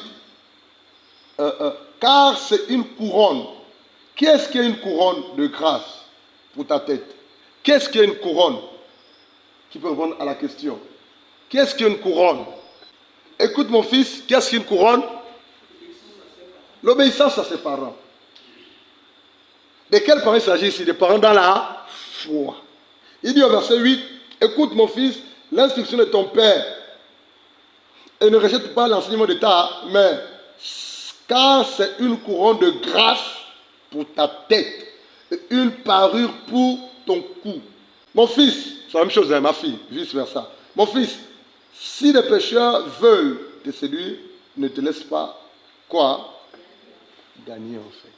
car c'est une couronne. Qu'est-ce qui est une couronne de grâce pour ta tête? Qu'est-ce qui est une couronne? Qui peut répondre à la question? Qu'est-ce qui est une couronne? Écoute mon fils, qu'est-ce qui est une couronne? L'obéissance à ses parents. De quels parents il s'agit ici? Des parents dans la foi. Il dit au verset 8, écoute mon fils, l'instruction de ton père et ne rejette pas l'enseignement de ta mère, car c'est une couronne de grâce pour ta tête et une parure pour ton cou. Mon fils, c'est la même chose, ma fille, vice versa. Mon fils, si les pécheurs veulent te séduire, ne te laisse pas quoi? Gagner en fait.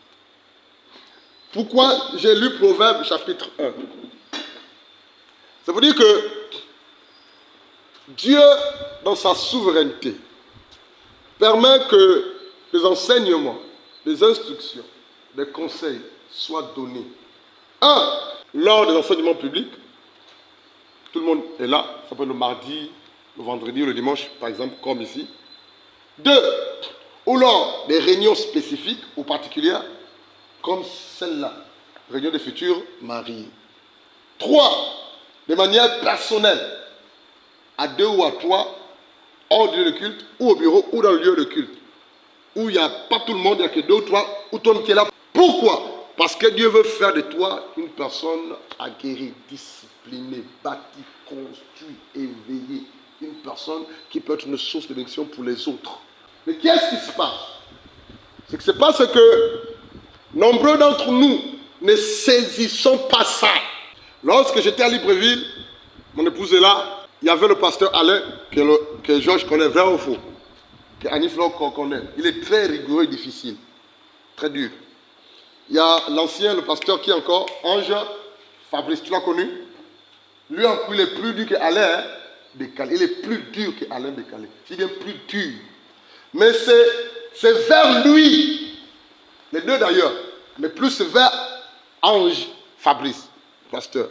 Pourquoi j'ai lu Proverbe chapitre 1? Ça veut dire que Dieu, dans sa souveraineté, permet que les enseignements, les instructions, les conseils soient donnés. Un, lors des enseignements publics, tout le monde est là, ça peut être le mardi, le vendredi ou le dimanche, par exemple, comme ici. Deux, ou lors des réunions spécifiques ou particulières, comme celle-là, réunion des futurs mariés. 3, de manière personnelle, à 2 ou à 3, hors du lieu de culte, ou au bureau, ou dans le lieu de culte, où il n'y a pas tout le monde, il n'y a que 2 ou 3, ou toi qui es là. Pourquoi? Parce que Dieu veut faire de toi une personne aguerrie, disciplinée, bâtie, construite, éveillée, une personne qui peut être une source de bénédiction pour les autres. Mais qu'est-ce qui se passe? C'est que c'est parce que nombreux d'entre nous ne saisissons pas ça. Lorsque j'étais à Libreville, mon épouse est là, il y avait le pasteur Alain, que Georges connaît, vrai ou faux, que Annie Flore connaît. Il est très rigoureux et difficile, très dur. Il y a l'ancien, le pasteur qui est encore, Ange Fabrice, tu l'as connu? Lui, il est plus dur qu'Alain Décalé. Il est plus dur qu'Alain Décalé. Il est plus dur. Mais c'est vers lui, les deux d'ailleurs, mais plus vers Ange Fabrice, pasteur,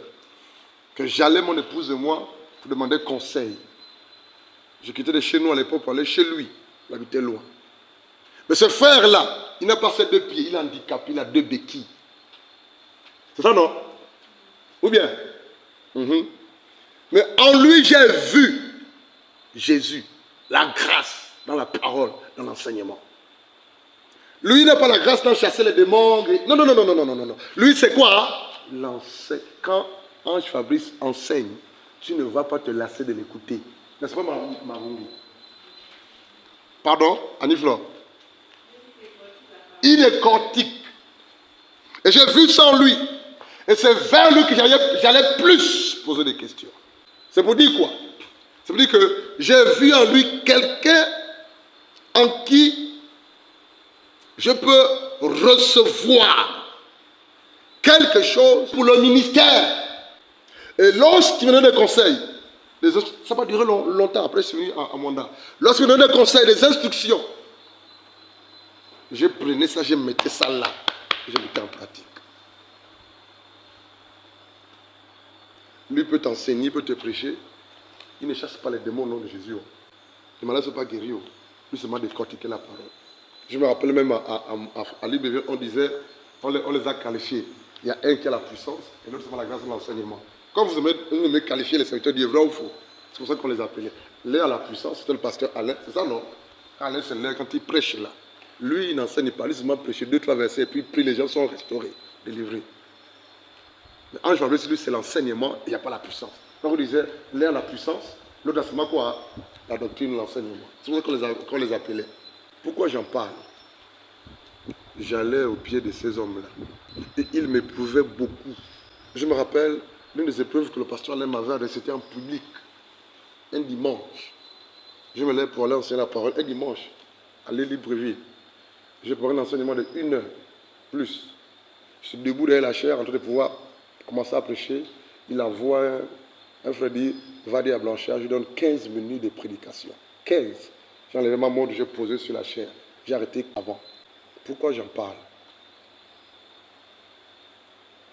que j'allais, mon épouse et moi, pour demander conseil. Je quittais de chez nous à l'époque pour aller chez lui. Il habitait loin. Mais ce frère-là, il n'a pas ses 2 pieds, il est handicapé, il a 2 béquilles. C'est ça, non? Ou bien? Mais en lui, j'ai vu Jésus, la grâce dans la parole, dans l'enseignement. Lui, il n'a pas la grâce d'en chasser les démons. Non, non, non, non, non, non, non, non. Lui, c'est quoi? Quand Ange Fabrice enseigne, tu ne vas pas te lasser de l'écouter. N'est-ce pas, Marungi? Pardon, Annie Flore? Il est cortique. Et j'ai vu ça en lui. Et c'est vers lui que j'allais plus poser des questions. C'est pour dire quoi? C'est pour dire que j'ai vu en lui quelqu'un en qui je peux recevoir quelque chose pour le ministère. Et lorsqu'il me donne des conseils, ça va durer longtemps, après je suis venu à Mwanda. Lorsqu'il me donne des conseils, des instructions, je prenais ça, je mettais ça là, et je mettais en pratique. Lui peut t'enseigner, peut te prêcher. Il ne chasse pas les démons au nom de Jésus. Les malades ne sont pas guéris. Lui seulement décortiquer la parole. Je me rappelle même à Libreville, on disait, on les a qualifiés. Il y a un qui a la puissance et l'autre seulement la grâce de l'enseignement. Quand vous aimez qualifier les serviteurs du vrai ou faux, c'est pour ça qu'on les appelait. L'un a la puissance, c'était le pasteur Alain, c'est ça non? Alain c'est l'un quand il prêche là. Lui il n'enseigne pas, lui seulement prêche 2-3 versets et puis les gens sont restaurés, délivrés. Mais Ange Fabrice, lui c'est l'enseignement, il n'y a pas la puissance. Quand vous disiez, l'un a la puissance, l'autre a seulement quoi? La doctrine, l'enseignement. C'est pour ça qu'on les appelait. Pourquoi j'en parle? J'allais au pied de ces hommes-là. Et ils m'éprouvaient beaucoup. Je me rappelle, l'une des épreuves que le pasteur Alain m'avait adressée, c'était en public. Un dimanche. Je me lève pour aller enseigner la parole. Un dimanche, à Libreville. Je prenais un enseignement de 1 heure, plus. Je suis debout derrière la chaire, en train de pouvoir commencer à prêcher. Il envoie un frère dit, va dire à Blanchard, je lui donne 15 minutes de prédication. 15. J'ai enlevé ma montre, j'ai posé sur la chair. J'ai arrêté avant. Pourquoi j'en parle?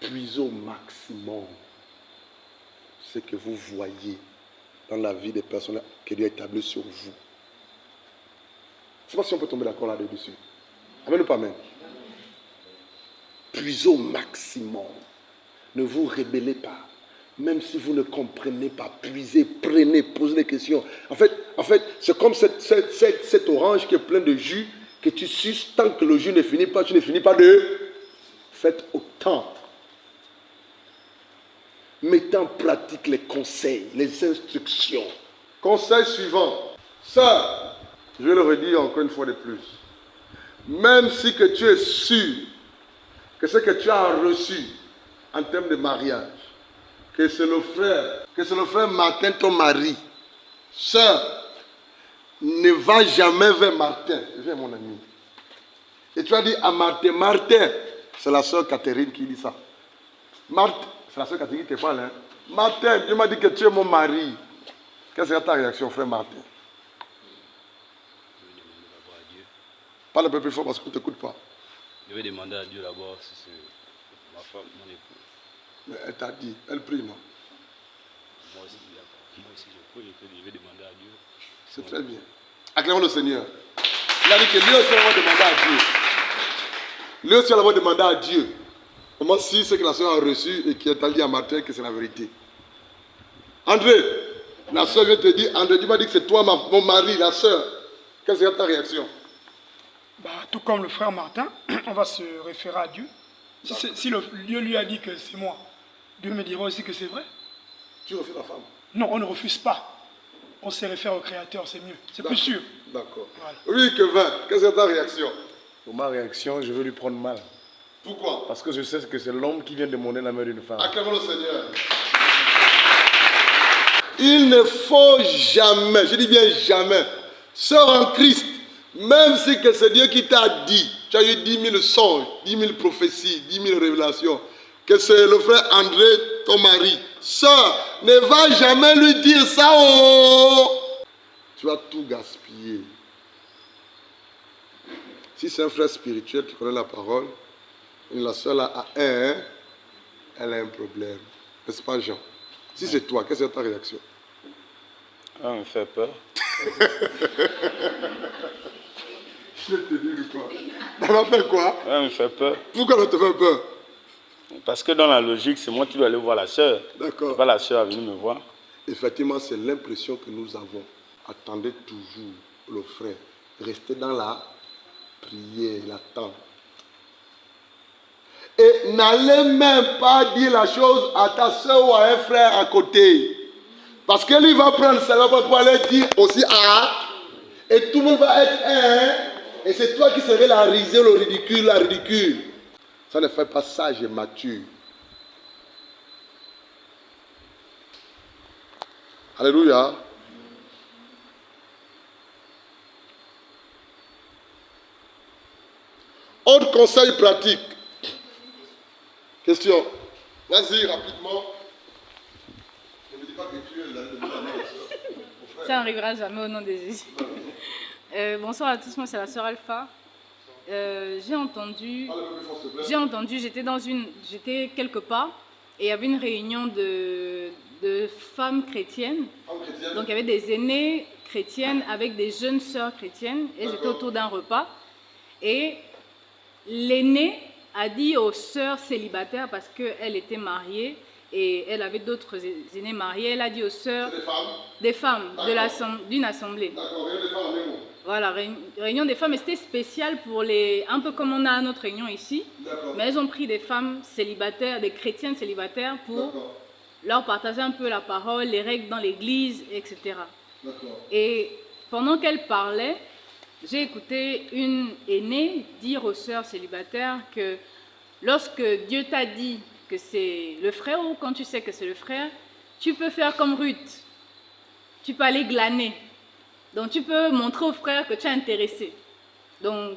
Puisez au maximum ce que vous voyez dans la vie des personnes que Dieu a établi sur vous. Je ne sais pas si on peut tomber d'accord là-dessus. Amen ou pas amen? Puisez au maximum. Ne vous rébellez pas. Même si vous ne comprenez pas, puisez, prenez, posez des questions. En fait c'est comme cette orange qui est pleine de jus que tu suces tant que le jus ne finit pas, tu ne finis pas de... Faites autant. Mettez en pratique les conseils, les instructions. Conseil suivant. Ça, je vais le redire encore une fois de plus. Même si que tu es sûr que ce que tu as reçu en termes de mariage, que c'est le frère Martin, ton mari, sœur, ne va jamais vers Martin. Viens mon ami. Et tu as dit à Martin, Martin, c'est la sœur Catherine qui dit ça. Martin, c'est la sœur Catherine qui te parle. Hein? Martin, Dieu m'a dit que tu es mon mari. Quelle sera ta réaction, frère Martin? Parle un peu plus fort parce qu'on ne t'écoute pas. Je vais demander à Dieu d'abord si c'est ma femme, mon épouse. Mais elle t'a dit, elle prie, non? Moi aussi, je prie, je vais demander à Dieu. C'est très bien. Acclamons le Seigneur. Il a dit que lui aussi va demander à Dieu. Lui aussi va demander à Dieu. Comment si c'est que la soeur a reçu et qui a dit à Martin que c'est la vérité. André, la soeur vient te dire, André, tu m'as dit que c'est toi mon mari, la soeur. Quelle sera ta réaction? Tout comme le frère Martin, on va se référer à Dieu. Si Dieu lui a dit que c'est moi, Dieu me dira aussi que c'est vrai. Tu refuses la femme? Non, on ne refuse pas. On se réfère au Créateur, c'est mieux. C'est plus sûr. D'accord. Voilà. Oui, Kevin, quelle est ta réaction? Pour ma réaction, je veux lui prendre mal. Pourquoi? Parce que je sais que c'est l'homme qui vient demander la main d'une femme. Acclamons le Seigneur. Il ne faut jamais, je dis bien jamais, sœur en Christ, même si que c'est Dieu qui t'a dit, tu as eu 10 000 songes, 10 000 prophéties, 10 000 révélations, que c'est le frère André, ton mari. Sœur, ne va jamais lui dire ça. Oh. Tu vas tout gaspiller. Si c'est un frère spirituel qui connaît la parole, et la sœur a un, elle a un problème. N'est-ce pas, Jean? Si c'est toi, quelle est ta réaction? Ça me fait peur. Je te dis quoi? Ça m'a fait quoi? Ça me fait peur. Pourquoi ça te fait peur? Parce que dans la logique, c'est moi qui dois aller voir la sœur. D'accord. Pas la sœur à venir me voir. Effectivement, c'est l'impression que nous avons. Attendez toujours le frère. Restez dans la prière, l'attente. Et n'allez même pas dire la chose à ta soeur ou à un frère à côté. Parce que lui va prendre ça pour aller dire aussi et tout le monde va être et c'est toi qui serais la risée, le ridicule, la ridicule. Ça ne fait pas sage et mature. Alléluia. Autre conseil pratique. Question. Vas-y, rapidement. Ne me dis pas que tu es là. Ça n'arrivera jamais au nom de Jésus. Bonsoir à tous, moi c'est la sœur Alpha. J'ai entendu, j'étais quelque part et il y avait une réunion de femmes chrétiennes. Donc il y avait des aînées chrétiennes avec des jeunes sœurs chrétiennes et j'étais autour d'un repas. Et l'aînée a dit aux sœurs célibataires, parce qu'elle était mariée et elle avait d'autres aînés mariés, elle a dit aux sœurs, des femmes d'une assemblée. Voilà, réunion des femmes, et c'était spécial pour les, un peu comme on a notre réunion ici, mais elles ont pris des femmes célibataires, des chrétiennes célibataires pour leur partager un peu la parole, les règles dans l'église, etc. Et pendant qu'elles parlaient, j'ai écouté une aînée dire aux sœurs célibataires que lorsque Dieu t'a dit que c'est le frère, ou quand tu sais que c'est le frère, tu peux faire comme Ruth. Tu peux aller glaner. Donc tu peux montrer au frère que tu es intéressé. Donc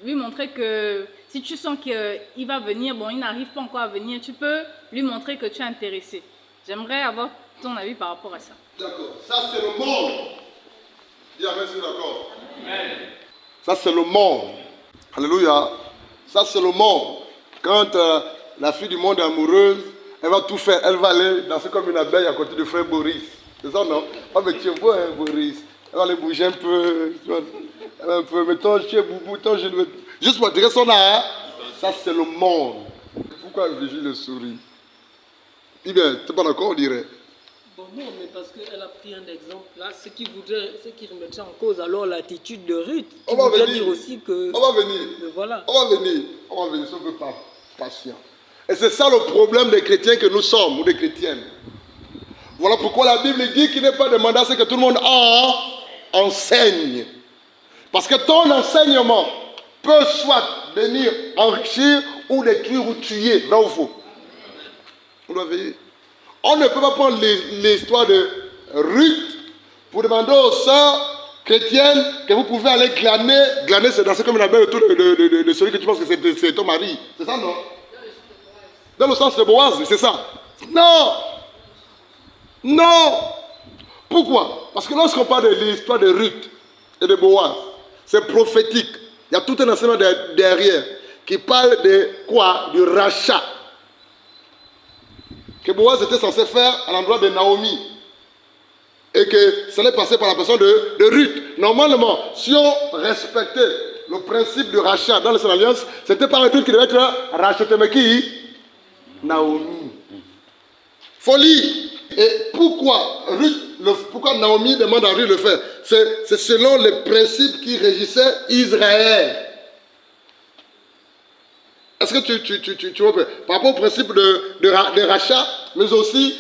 lui montrer que si tu sens qu'il va venir, bon il n'arrive pas encore à venir, tu peux lui montrer que tu es intéressé. J'aimerais avoir ton avis par rapport à ça. D'accord. Ça c'est le monde. Dis amen, c'est d'accord. Ça c'est le monde. Alléluia. Ça c'est le monde. Quand la fille du monde est amoureuse, elle va tout faire. Elle va aller danser comme une abeille à côté du frère Boris. C'est ça, non? Oh, mais tu es beau, hein, Boris. Elle va aller bouger un peu. Mais ton chien boubou, ton genou. Juste pour dire son âme. Ça, c'est le monde. Pourquoi Vigile sourit? Eh bien, tu n'es pas d'accord, on dirait. Bon, non, mais parce qu'elle a pris un exemple là, ce qui remettrait en cause alors l'attitude de Ruth. On va venir. Dire aussi que... On va venir. Voilà. On va venir. On va venir, si on ne veut pas. Patient. Et c'est ça le problème des chrétiens que nous sommes, ou des chrétiennes. Voilà pourquoi la Bible dit qu'il n'est pas demandé à ce que tout le monde enseigne. Parce que ton enseignement peut soit venir enrichir ou détruire ou tuer. Vrai ou faux? On doit veiller. On ne peut pas prendre l'histoire de Ruth pour demander aux sœurs chrétiennes que vous pouvez aller glaner. Glaner, c'est danser comme une abeille autour de celui que tu penses que c'est ton mari. C'est ça, non? Dans le sens de Boaz, c'est ça. Non! Non! Pourquoi? Parce que lorsqu'on parle de l'histoire de Ruth et de Boaz, c'est prophétique. Il y a tout un enseignement derrière qui parle de quoi? Du rachat. Que Boaz était censé faire à l'endroit de Naomi. Et que ça allait passer par la personne de Ruth. Normalement, si on respectait le principe du rachat dans les alliances, c'était par Ruth qui devait être racheté. Mais qui? Naomi. Folie. Et pourquoi pourquoi Naomi demande à Ruth de le faire? C'est selon les principes qui régissaient Israël. Est-ce que tu vois par rapport au principe de rachat, mais aussi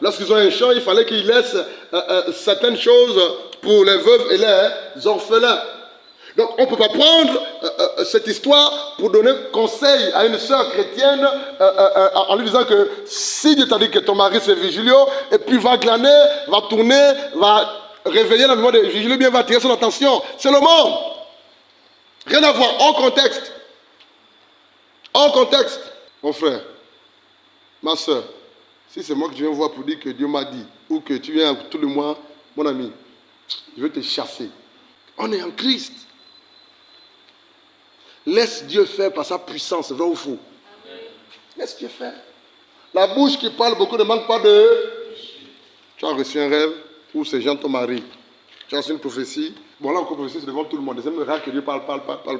lorsqu'ils ont un champ, il fallait qu'ils laissent certaines choses pour les veuves et les orphelins. Donc on ne peut pas prendre cette histoire pour donner conseil à une sœur chrétienne en lui disant que si Dieu t'a dit que ton mari c'est Vigilio, et puis va glaner, va tourner, va réveiller la mémoire de Vigilio, bien va attirer son attention. C'est le monde. Rien à voir, hors contexte. Hors contexte. Mon frère, ma soeur, si c'est moi que tu viens voir pour dire que Dieu m'a dit, ou que tu viens tout le mois, mon ami, je vais te chasser. On est en Christ. Laisse Dieu faire par sa puissance, vrai ou faux? Laisse Dieu faire. La bouche qui parle beaucoup ne manque pas de... Tu as reçu un rêve, ou ces gens t'ont marié. Tu as reçu une prophétie. Bon, là encore, prophétie, c'est devant tout le monde. C'est même rare que Dieu parle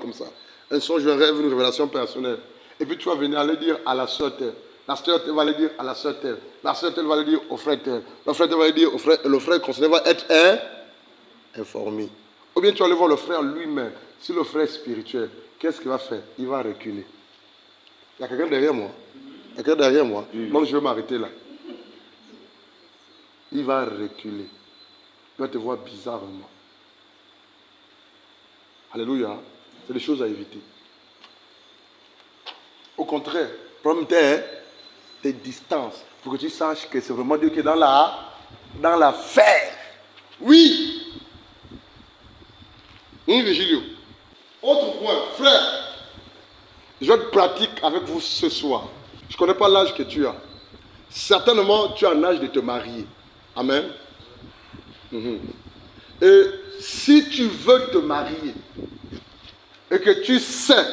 comme ça. Un songe, un rêve, une révélation personnelle. Et puis tu vas venir aller dire à la sœur telle. La sœur telle va aller dire à la sœur telle. La sœur telle va aller dire au frère tel. Le frère tel va aller dire au frère. Et le frère concerné va être informé. Ou bien tu vas aller voir le frère lui-même. Si le frère est spirituel, qu'est-ce qu'il va faire? Il va reculer. Il y a quelqu'un derrière moi. Il y a quelqu'un derrière moi. Donc je vais m'arrêter là. Il va reculer. Il va te voir bizarrement. Alléluia. C'est des choses à éviter. Au contraire, prends tes distances pour que tu saches que c'est vraiment Dieu qui est dans l'affaire. Oui. Vigilio. Autre point, frère. Je vais être pratique avec vous ce soir. Je ne connais pas l'âge que tu as. Certainement, tu as un âge de te marier. Amen. Et si tu veux te marier et que tu sais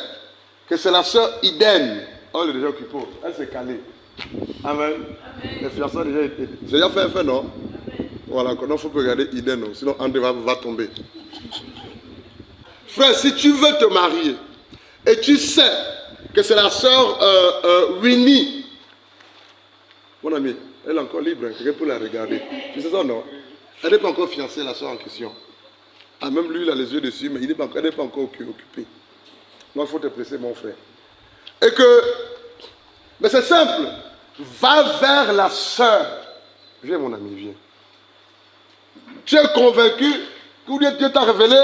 que c'est la sœur Iden, elle est déjà occupée, elle s'est calée. Amen. Les fiançailles ont déjà été. C'est déjà fait, non? Amen. Voilà, il faut regarder Iden, non? Sinon André va tomber. Frère, si tu veux te marier et tu sais que c'est la sœur Winnie, mon ami, elle est encore libre, hein, quelqu'un peut la regarder. Tu sais ça, non? Elle n'est pas encore fiancée, la sœur en question. Ah, même lui, il a les yeux dessus, mais elle n'est pas encore occupée. Non, il faut te presser, mon frère. Et que, mais c'est simple, va vers la sœur. Viens, mon ami, viens. Tu es convaincu que Dieu t'a révélé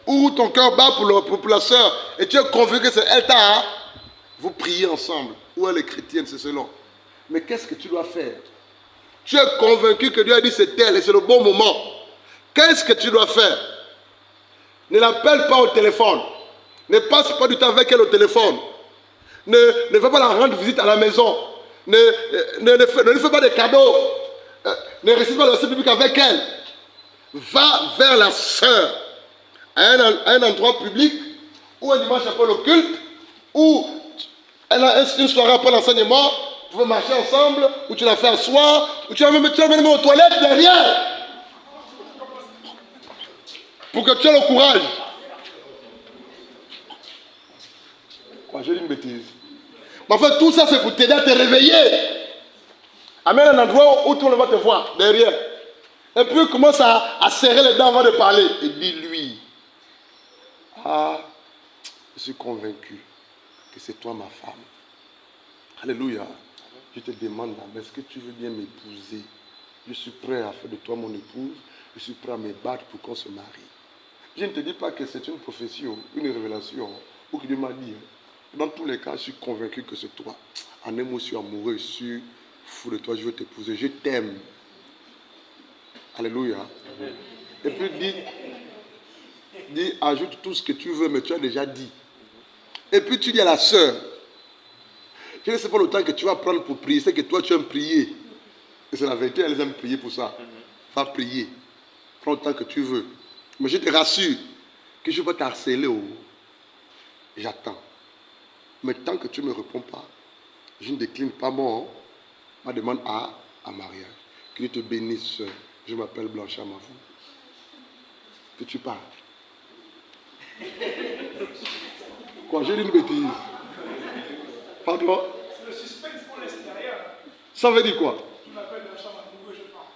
où ton cœur bat pour la sœur, et tu es convaincu que c'est elle t'a. Vous priez ensemble. Ou elle est chrétienne, c'est selon. Mais qu'est-ce que tu dois faire? Tu es convaincu que Dieu a dit c'est elle et c'est le bon moment. Qu'est-ce que tu dois faire? Ne l'appelle pas au téléphone. Ne passe pas du temps avec elle au téléphone. Ne va pas la rendre visite à la maison. Ne lui fais pas de cadeaux. Ne récite pas la scène publique avec elle. Va vers la sœur à un endroit public ou un dimanche après le culte ou elle a une soirée après l'enseignement. Vous pouvez marcher ensemble, ou tu la fais asseoir, ou tu la mets même aux toilettes derrière. Pour que tu aies le courage. Quoi, j'ai dit une bêtise. Mais en fait, tout ça, c'est pour t'aider à te réveiller. Amène un endroit où tout le monde va te voir, derrière. Et puis, commence à serrer les dents avant de parler. Et dis-lui, ah, je suis convaincu que c'est toi ma femme. Alléluia. Je te demande, est-ce que tu veux bien m'épouser? Je suis prêt à faire de toi mon épouse. Je suis prêt à me battre pour qu'on se marie. Je ne te dis pas que c'est une prophétie, une révélation, ou que Dieu m'a dit. Dans tous les cas, je suis convaincu que c'est toi. En un mot, je suis amoureux, je suis fou de toi, je veux t'épouser. Je t'aime. Alléluia. Et puis dis, ajoute tout ce que tu veux, mais tu as déjà dit. Et puis tu dis à la sœur, je ne sais pas le temps que tu vas prendre pour prier, c'est que toi tu aimes prier. Et c'est la vérité, elles aiment prier pour ça. Va prier. Prends le temps que tu veux. Mais je te rassure que je ne vais pas t'harceler. J'attends. Mais tant que tu ne me réponds pas, je ne décline pas ma demande à mariage. Que Dieu te bénisse, sœur. Je m'appelle Blanchard Mavou. Que tu parles. Quoi, j'ai dit une bêtise? Pardon? C'est le suspense pour l'extérieur. Ça veut dire quoi? Tu m'appelles Blanchard Mavou, je parle.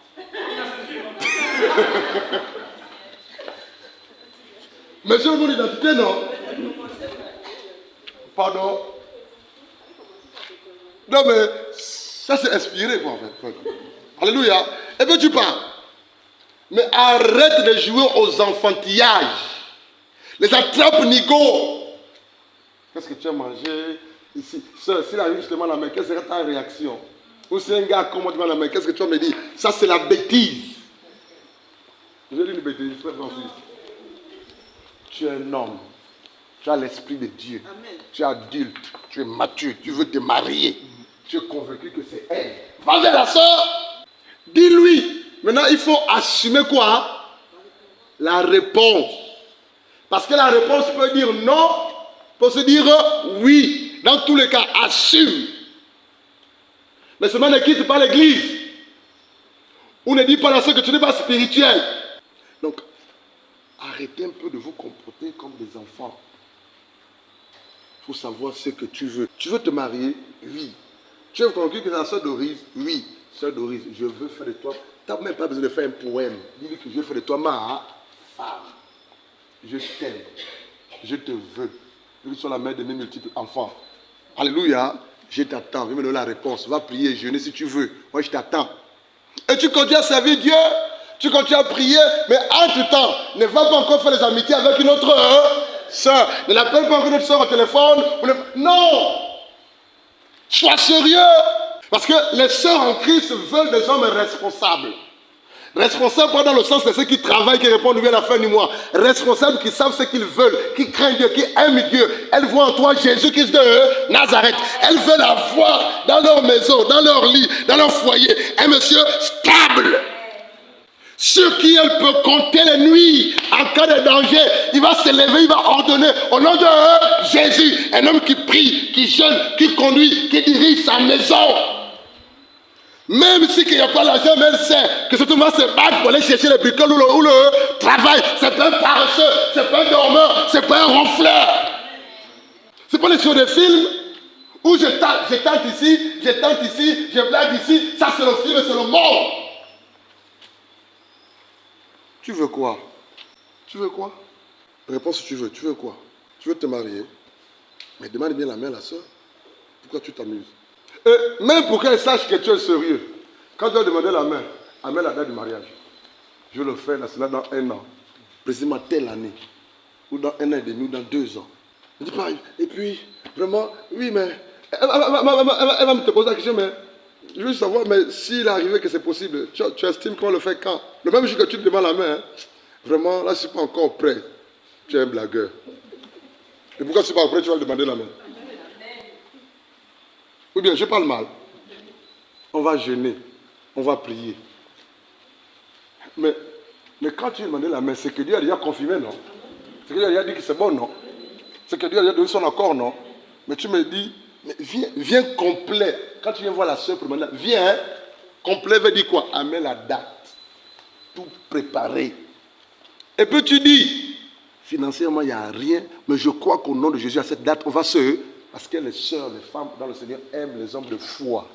Mais j'ai mon identité, non? Pardon? Non, mais ça c'est inspiré, quoi, en fait. Alléluia. Et puis tu parles. Mais arrête de jouer aux enfantillages. Les attrape-nigots. Qu'est-ce que tu as mangé ici? S'il arrive justement la main, quelle serait ta réaction? Ou si un gars comment tu vas la main, qu'est-ce que tu vas me dire? Ça, c'est la bêtise. Je dis une bêtise, frère Francis. Tu es un homme. Tu as l'esprit de Dieu. Amen. Tu es adulte. Tu es mature. Tu veux te marier. Tu es convaincu que c'est elle. Va vers la soeur. Dis-lui. Maintenant, il faut assumer quoi? La réponse. Parce que la réponse peut dire non, peut se dire oui. Dans tous les cas, assume. Mais seulement ne quitte pas l'église. Ou ne dis pas à la soeur que tu n'es pas spirituel. Donc, arrêtez un peu de vous comporter comme des enfants. Il faut savoir ce que tu veux. Tu veux te marier? Oui. Tu es convaincu que c'est la soeur Doris? Oui. Soeur Doris, je veux faire de toi. Tu n'as même pas besoin de faire un poème. Dis-lui que je veux faire de toi ma femme. Je t'aime. Je te veux. Je veux que tu sois la mère de mes multiples enfants. Alléluia. Je t'attends. Viens me donner la réponse. Va prier, jeûner si tu veux. Moi, je t'attends. Et tu continues à servir Dieu. Tu continues à prier. Mais entre-temps, ne va pas encore faire les amitiés avec une autre soeur. Ne l'appelle pas encore une autre soeur au téléphone. Non. Sois sérieux. Parce que les sœurs en Christ veulent des hommes responsables. Responsables pas dans le sens de ceux qui travaillent, qui répondent bien à la fin du mois. Responsables qui savent ce qu'ils veulent, qui craignent Dieu, qui aiment Dieu. Elles voient en toi Jésus-Christ de Nazareth. Elles veulent avoir dans leur maison, dans leur lit, dans leur foyer, un monsieur stable. Sur qui elle peut compter les nuits en cas de danger. Il va se lever, il va ordonner au nom de Jésus. Un homme qui prie, qui jeûne, qui conduit, qui dirige sa maison. Même si il n'y a pas l'argent, mais elle sait que cet homme va se battre pour aller chercher les bricoles ou le travail. C'est pas un paresseux, c'est pas un dormeur, c'est pas un ronfleur. C'est pas les shows de films où je tente ici, je blague ici. Ça c'est le film, c'est le monde. Tu veux quoi? Tu veux quoi? Réponds si tu veux. Tu veux quoi? Tu veux te marier? Mais demande bien la main à la soeur. Pourquoi tu t'amuses? Et même pour qu'elle sache que tu es sérieux. Quand tu vas demander la main, amène la date du mariage. Je le fais là, c'est là dans 1 an. Précisément telle année. Ou dans 1 an et demi, ou dans 2 ans. Je dis pareil. Et puis, vraiment, oui, mais... Elle va me te poser la question, mais... Je veux savoir, mais s'il arrivait que c'est possible, tu estimes qu'on le fait quand? Le même jour que tu te demandes la main, hein, vraiment, là, je ne suis pas encore prêt. Tu es un blagueur. Et pourquoi tu ne suis pas prêt, tu vas le demander la main? Ou bien, je parle mal. On va jeûner, on va prier. Mais quand tu demandes la main, c'est que Dieu a déjà confirmé, non? C'est que Dieu a déjà dit que c'est bon, non? C'est que Dieu a déjà donné son accord, non? Mais tu me dis, mais viens complet. Quand tu viens voir la soeur, viens complet, veut dire quoi? Amène la date. Tout préparé. Et puis tu dis, financièrement, il n'y a rien, mais je crois qu'au nom de Jésus, à cette date, on va se... Parce que les sœurs, les femmes dans le Seigneur aiment les hommes de foi.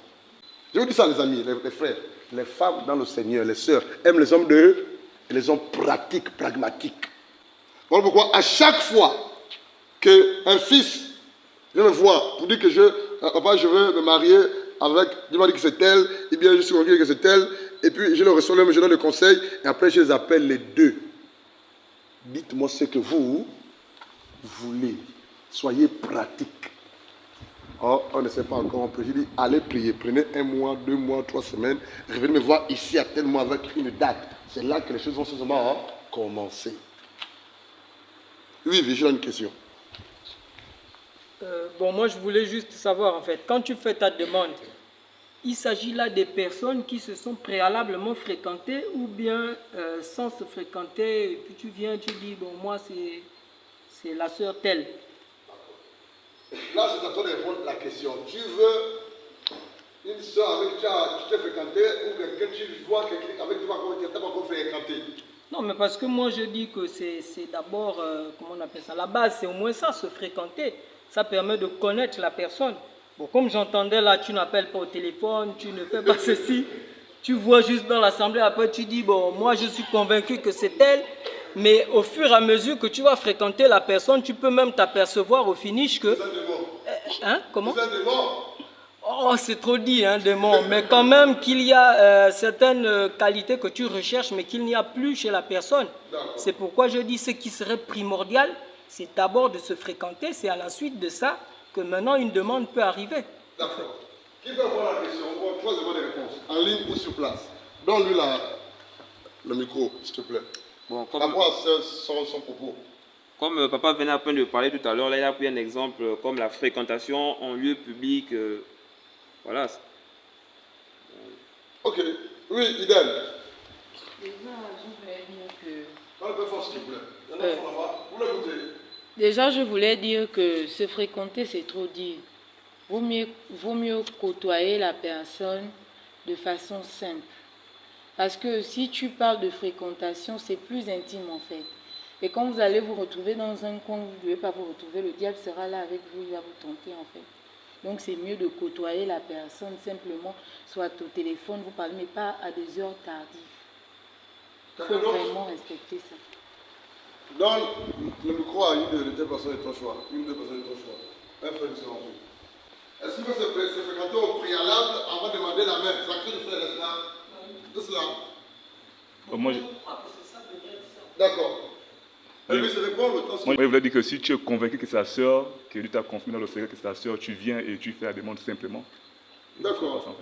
Je vous dis ça, les amis, les frères. Les femmes dans le Seigneur, les sœurs, aiment les hommes les hommes pratiques, pragmatiques. Voilà pourquoi, à chaque fois qu'un fils vient me voir pour dire que papa, je veux me marier avec, Dieu m'a dit que c'est tel, et bien je suis convaincu que c'est tel, et puis je le reçois, je donne le conseil, et après je les appelle les deux. Dites-moi ce que vous voulez. Soyez pratiques. Oh, on ne sait pas encore, on peut. Je dis, allez prier, prenez 1 mois, 2 mois, 3 semaines, revenez me voir ici à tel mois avec une date. C'est là que les choses vont seulement commencer. Oui, j'ai une question. Bon, moi je voulais juste savoir en fait, quand tu fais ta demande, il s'agit là des personnes qui se sont préalablement fréquentées ou bien sans se fréquenter, et puis tu viens, tu dis, bon, moi c'est la sœur telle. Là, c'est à toi de répondre à la question. Tu veux une soeur avec qui tu t'es fréquenté ou quelqu'un tu vois quelqu'un avec qui tu n'as pas encore fréquenté? Non, mais parce que moi je dis que c'est d'abord, comment on appelle ça, la base, c'est au moins ça, se fréquenter. Ça permet de connaître la personne. Bon, comme j'entendais là, tu n'appelles pas au téléphone, tu ne fais pas ceci. Tu vois juste dans l'assemblée, après tu dis, bon, moi je suis convaincu que c'est elle. Mais au fur et à mesure que tu vas fréquenter la personne, tu peux même t'apercevoir au finish que... Hein? Comment? Oh, c'est trop dit, hein, démon. Mais quand même qu'il y a certaines qualités que tu recherches, mais qu'il n'y a plus chez la personne. C'est pourquoi je dis ce qui serait primordial, C'est d'abord de se fréquenter, c'est à la suite de ça que maintenant une demande peut arriver. D'accord. Qui peut avoir la question? On va trois des réponses, en ligne ou sur place. Donne-lui le micro, s'il te plaît. Bon, Par rapport à son propos. Comme papa venait à peine de parler tout à l'heure, là il a pris un exemple comme la fréquentation en lieu public. Voilà. Ok. Oui, Idem. Déjà, je voulais dire que... Parle un peu fort, s'il te plaît. Il y en a qui sont là-bas. Vous l'écoutez. Déjà, je voulais dire que se fréquenter, c'est trop dire. Vaut mieux côtoyer la personne de façon simple. Parce que si tu parles de fréquentation, c'est plus intime en fait. Et quand vous allez vous retrouver dans un coin où vous ne devez pas vous retrouver, le diable sera là avec vous, il va vous tenter en fait. Donc c'est mieux de côtoyer la personne simplement, soit au téléphone, vous parlez, mais pas à des heures tardives. Il faut vraiment respecter ça. Donne le micro à une de tes personnes de ton choix. Une de tes personnes de ton choix. Un frère de son enjeu. Est-ce qu'il faut se fréquenter au préalable avant de demander la main? C'est acté de faire de cela. D'accord. Moi, je voulais dire que si tu es convaincu que c'est ta soeur, que Dieu t'a confié dans le secret que c'est ta soeur, tu viens et tu fais la demande simplement. D'accord.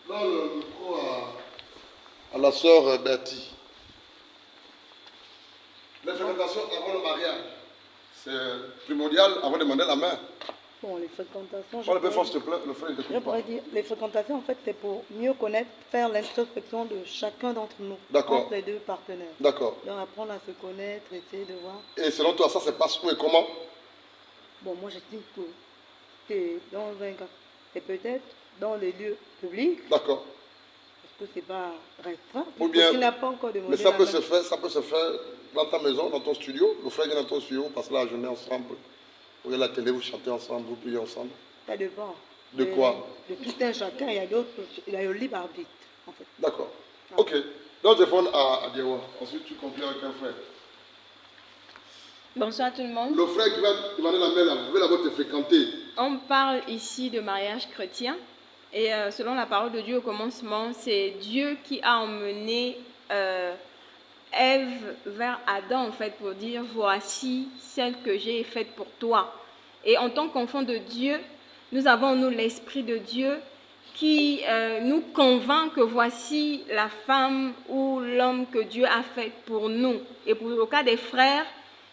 Donne le micro à la soeur Bertie. La fréquentation avant le mariage, c'est primordial avant de demander la main. Bon, les fréquentations, Parle un peu fort, s'il te plaît, le frère je pourrais dire, les fréquentations, en fait, c'est pour mieux connaître, faire l'introspection de chacun d'entre nous, entre les deux partenaires. D'accord. Donc, apprendre à se connaître, essayer de voir. Et selon toi, ça se passe où et comment? Bon, moi, je dis que c'est dans un cas, et peut-être dans les lieux publics. D'accord. Parce que c'est pas restreint. Ou bien, tu n'as pas encore demandé mais ça la peut main. ça peut se faire dans ta maison, dans ton studio. Le frère vient dans ton studio, vous passez la journée ensemble. Vous regardez la télé, vous chantez ensemble, vous priez ensemble. Ça dépend. De quoi? De tout un chacun, il y a d'autres, il y a le libre arbitre, en fait. D'accord. Ok. Donc, je réponds à Diewa. Ensuite, tu conclus avec un frère. Bonsoir tout le monde. Le frère qui va demander la main, là, vous pouvez d'abord te fréquenter. On parle ici de mariage chrétien. Et selon la parole de Dieu au commencement, c'est Dieu qui a emmené Ève vers Adam, en fait, pour dire « Voici celle que j'ai faite pour toi ». Et en tant qu'enfant de Dieu, nous avons en nous l'Esprit de Dieu qui nous convainc que voici la femme ou l'homme que Dieu a fait pour nous. Et pour le cas des frères,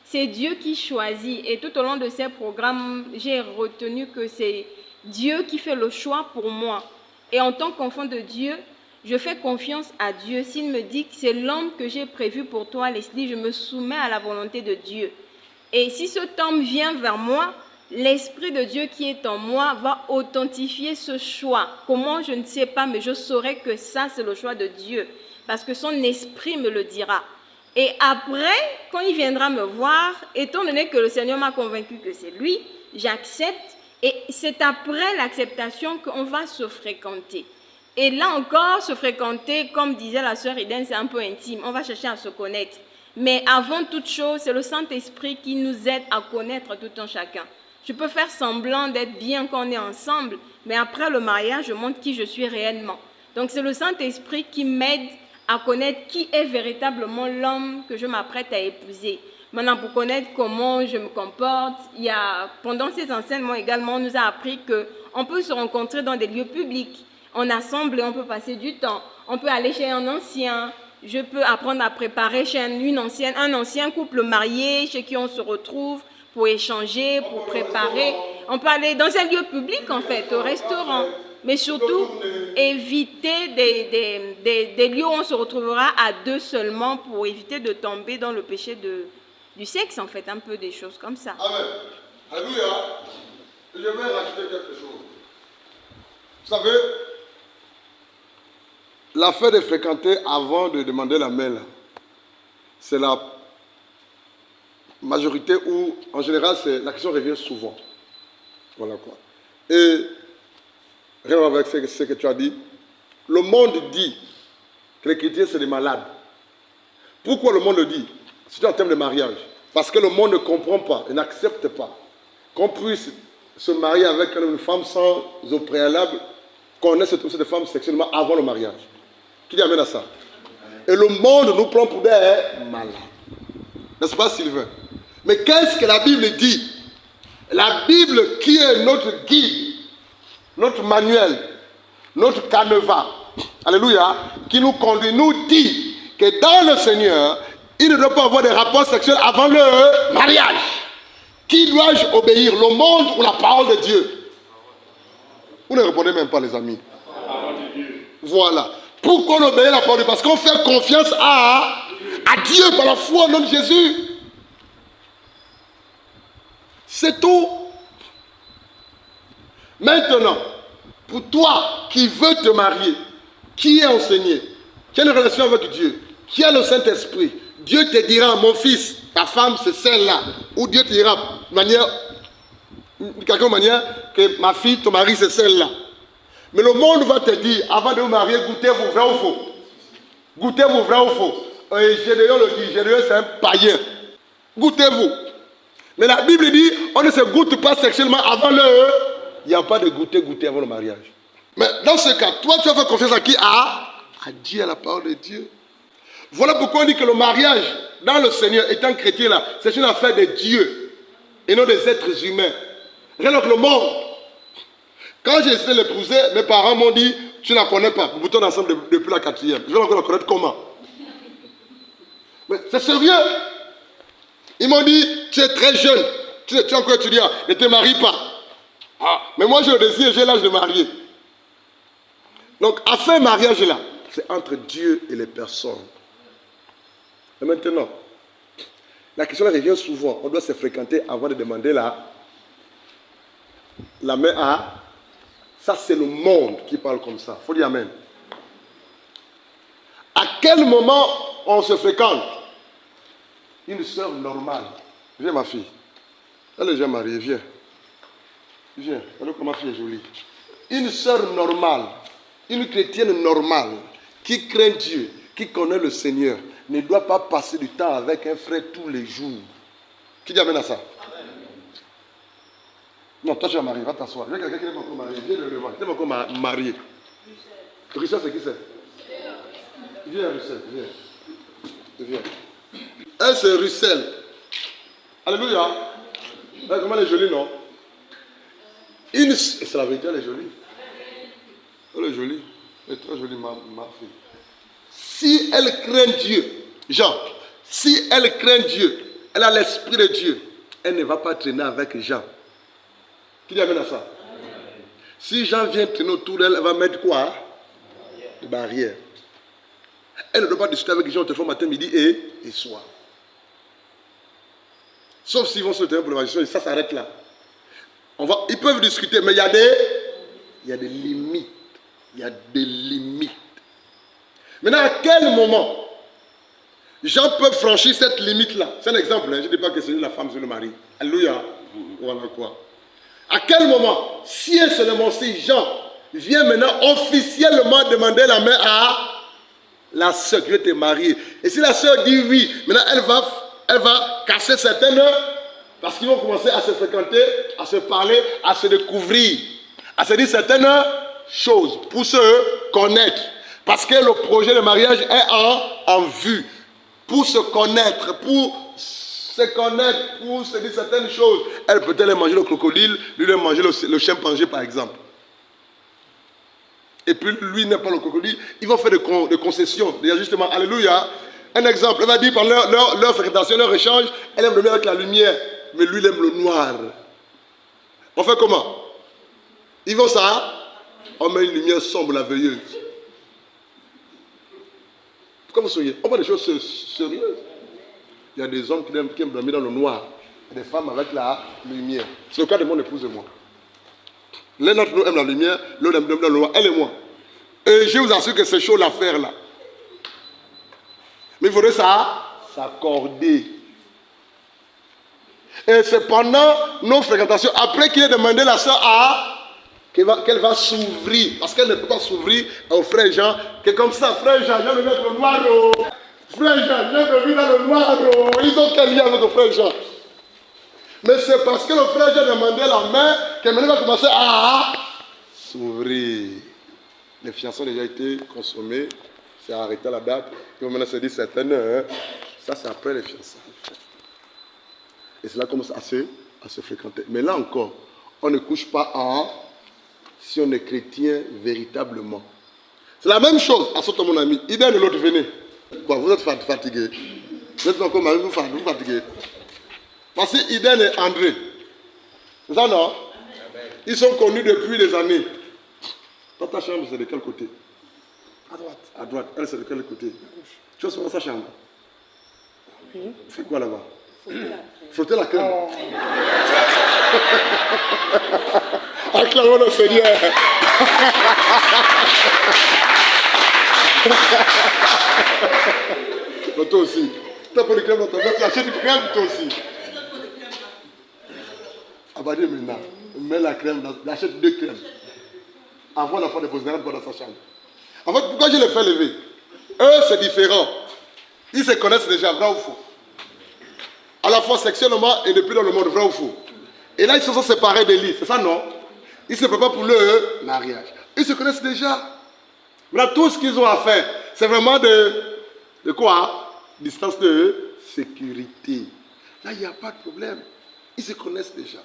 c'est Dieu qui choisit. Et tout au long de ces programmes, j'ai retenu que c'est Dieu qui fait le choix pour moi. Et en tant qu'enfant de Dieu, je fais confiance à Dieu. S'il me dit que c'est l'homme que j'ai prévu pour toi, Leslie, je me soumets à la volonté de Dieu. Et si cet homme vient vers moi, l'Esprit de Dieu qui est en moi va authentifier ce choix. Comment, je ne sais pas, mais je saurai que ça, c'est le choix de Dieu. Parce que son esprit me le dira. Et après, quand il viendra me voir, étant donné que le Seigneur m'a convaincu que c'est lui, j'accepte. Et c'est après l'acceptation qu'on va se fréquenter. Et là encore, se fréquenter, comme disait la sœur Eden, c'est un peu intime. On va chercher à se connaître. Mais avant toute chose, c'est le Saint-Esprit qui nous aide à connaître tout un chacun. Je peux faire semblant d'être bien quand on est ensemble, mais après le mariage, je montre qui je suis réellement. Donc c'est le Saint-Esprit qui m'aide à connaître qui est véritablement l'homme que je m'apprête à épouser. Maintenant, pour connaître comment je me comporte, pendant ces enseignements également, on nous a appris qu'on peut se rencontrer dans des lieux publics. On assemble et on peut passer du temps. On peut aller chez un ancien. Je peux apprendre à préparer chez un ancien couple marié, chez qui on se retrouve pour échanger, pour préparer. On peut aller dans un lieu public, en fait, au restaurant. Mais surtout, éviter des lieux où on se retrouvera à deux seulement pour éviter de tomber dans le péché du sexe, en fait, un peu des choses comme ça. Amen. Alléluia. Je vais rajouter quelque chose. Vous savez, l'affaire de fréquenter avant de demander la main, c'est la majorité où, en général, la question revient souvent. Voilà quoi. Et, rien avec ce que tu as dit, le monde dit que les chrétiens, c'est des malades. Pourquoi le monde le dit? C'est en termes de mariage. Parce que le monde ne comprend pas et n'accepte pas qu'on puisse se marier avec une femme sans au préalable connaître cette femme sexuellement avant le mariage. Qui dit amène à ça? Et le monde nous prend pour des malades. N'est-ce pas, Sylvain? Mais qu'est-ce que la Bible dit? La Bible qui est notre guide, notre manuel, notre canevas, alléluia, qui nous conduit, nous dit que dans le Seigneur, il ne doit pas avoir des rapports sexuels avant le mariage. Qui dois-je obéir, le monde ou la parole de Dieu? Vous ne répondez même pas, les amis. Voilà. Pourquoi on obéit la parole de Dieu? Parce qu'on fait confiance à Dieu par la foi au nom de Jésus. C'est tout. Maintenant, pour toi qui veux te marier, qui est enseigné, qui a une relation avec Dieu, qui a le Saint-Esprit, Dieu te dira, mon fils, ta femme c'est celle-là. Ou Dieu te dira, de quelque manière, que ma fille, ton mari c'est celle-là. Mais le monde va te dire, avant de vous marier, goûtez-vous, vrai ou faux? Goûtez-vous, vrai ou faux? Et Gédéon le dit, Gédéon c'est un païen. Goûtez-vous. Mais la Bible dit, on ne se goûte pas sexuellement avant le... Il n'y a pas de goûter avant le mariage. Mais dans ce cas, toi tu vas faire confiance à qui? À Dieu, à la parole de Dieu. Voilà pourquoi on dit que le mariage dans le Seigneur, étant chrétien là, c'est une affaire de Dieu et non des êtres humains. Regarde le monde. Quand j'ai essayé de l'épouser, mes parents m'ont dit, tu ne la connais pas. Nous boutons ensemble depuis la 4e. Je vais encore la connaître comment? Mais c'est sérieux. Ils m'ont dit, tu es très jeune, tu es encore étudiant, ne te marie pas. Ah, mais moi j'ai le désir, j'ai l'âge de marier. Donc, à faire mariage là, c'est entre Dieu et les personnes. Et maintenant, la question revient souvent. On doit se fréquenter avant de demander la main à... Ça, c'est le monde qui parle comme ça. Il faut dire amen. À quel moment on se fréquente? Une sœur normale. Viens, ma fille. Elle est déjà mariée, viens. Viens, regarde comment ma fille est jolie. Une sœur normale, une chrétienne normale, qui craint Dieu, qui connaît le Seigneur, ne doit pas passer du temps avec un frère tous les jours. Qui dit amen à ça? Amen. Non, toi tu es marié, va t'asseoir. Il y a quelqu'un qui n'est pas encore marié, viens le devant. Qui n'est pas encore marié? Russell, c'est qui c'est? Viens, Russell, viens. Viens. Elle, c'est Russell. Alléluia. Comment elle est jolie, non? C'est la vérité, elle est jolie. Elle est jolie. Elle est très jolie, ma fille. Si elle craint Dieu, Jean, si elle craint Dieu, elle a l'esprit de Dieu, elle ne va pas traîner avec Jean. Qui lui amène à ça? Si Jean vient traîner autour d'elle, elle va mettre quoi? Des barrières. Elle ne doit pas discuter avec Jean au matin, midi et soir. Sauf s'ils vont se tenir pour l'évangile, ça s'arrête là. Ils peuvent discuter, mais il y a des limites. Il y a des limites. Maintenant, à quel moment Jean peut franchir cette limite-là? C'est un exemple, hein? Je ne dis pas que c'est la femme, c'est le mari. Alléluia. Voilà quoi. À quel moment, si elle seulement, si Jean vient maintenant officiellement demander la main à la sœur qui veut te marier, et si la sœur dit oui, maintenant elle va casser certaines, parce qu'ils vont commencer à se fréquenter, à se parler, à se découvrir, à se dire certaines choses pour se connaître. Parce que le projet de mariage est en vue. Pour se connaître, pour se dire certaines choses. Elle peut-elle manger le crocodile, lui il manger le chimpanzé par exemple. Et puis lui n'est pas le crocodile, ils vont faire des concessions, des ajustements. Alléluia. Un exemple, elle va dire par leur fréquentation, leur échange, elle aime le mieux avec la lumière, mais lui il aime le noir. On fait comment? Ils vont ça, on met une lumière sombre, la veilleuse. Pourquoi vous souriez? On voit des choses sérieuses. Il y a des hommes qui aiment dormir dans le noir, et des femmes avec la lumière. C'est le cas de mon épouse et moi. L'un d'entre nous aime la lumière, l'autre aime le noir, elle et moi. Et je vous assure que c'est chaud l'affaire là. Mais il faudrait s'accorder. Et c'est pendant nos fréquentations, après qu'il ait demandé la soeur qu'elle va s'ouvrir. Parce qu'elle ne peut pas s'ouvrir au frère Jean, que comme ça, frère Jean, viens me mettre le noir. Frère Jean, viens me mettre dans le noir. Ils ont quel lien avec le frère Jean? Mais c'est parce que le frère Jean demandé la main que maintenant va commencer à s'ouvrir. Les fiançailles ont déjà été consommées, c'est arrêté la date. Ils vont maintenant se dire certaines, ça c'est après les fiançailles. Et cela commence à se fréquenter. Mais là encore, on ne couche pas si on est chrétien véritablement. C'est la même chose. Assote mon ami. Idée de l'autre, venez. Quoi, vous êtes fatigué? Vous êtes encore marié, vous fatigué. Parce que Iden et André, c'est ça non? Ils sont connus depuis des années. Dans ta chambre, c'est de quel côté? À droite. À droite. Elle, c'est de quel côté? Tu es sur sa chambre. C'est quoi là-bas? Frotter la crème. Acclamons le Seigneur. Toi aussi. Tu as pas de crème dans ton verre, tu achètes du crème toi aussi. Ah bah dis maintenant, mets la crème, achète 2 crèmes. Avant la fois de poser dans sa chambre. En fait, pourquoi je les fais lever? Eux, c'est différent. Ils se connaissent déjà, vrai ou faux? À la fois sexuellement et depuis dans le monde, vrai ou faux? Et là, ils se sont séparés des lits, c'est ça non? Ils se préparent pour le mariage. Ils se connaissent déjà. Maintenant, tout ce qu'ils ont à faire, c'est vraiment de quoi? Distance de sécurité. Là, il n'y a pas de problème. Ils se connaissent déjà.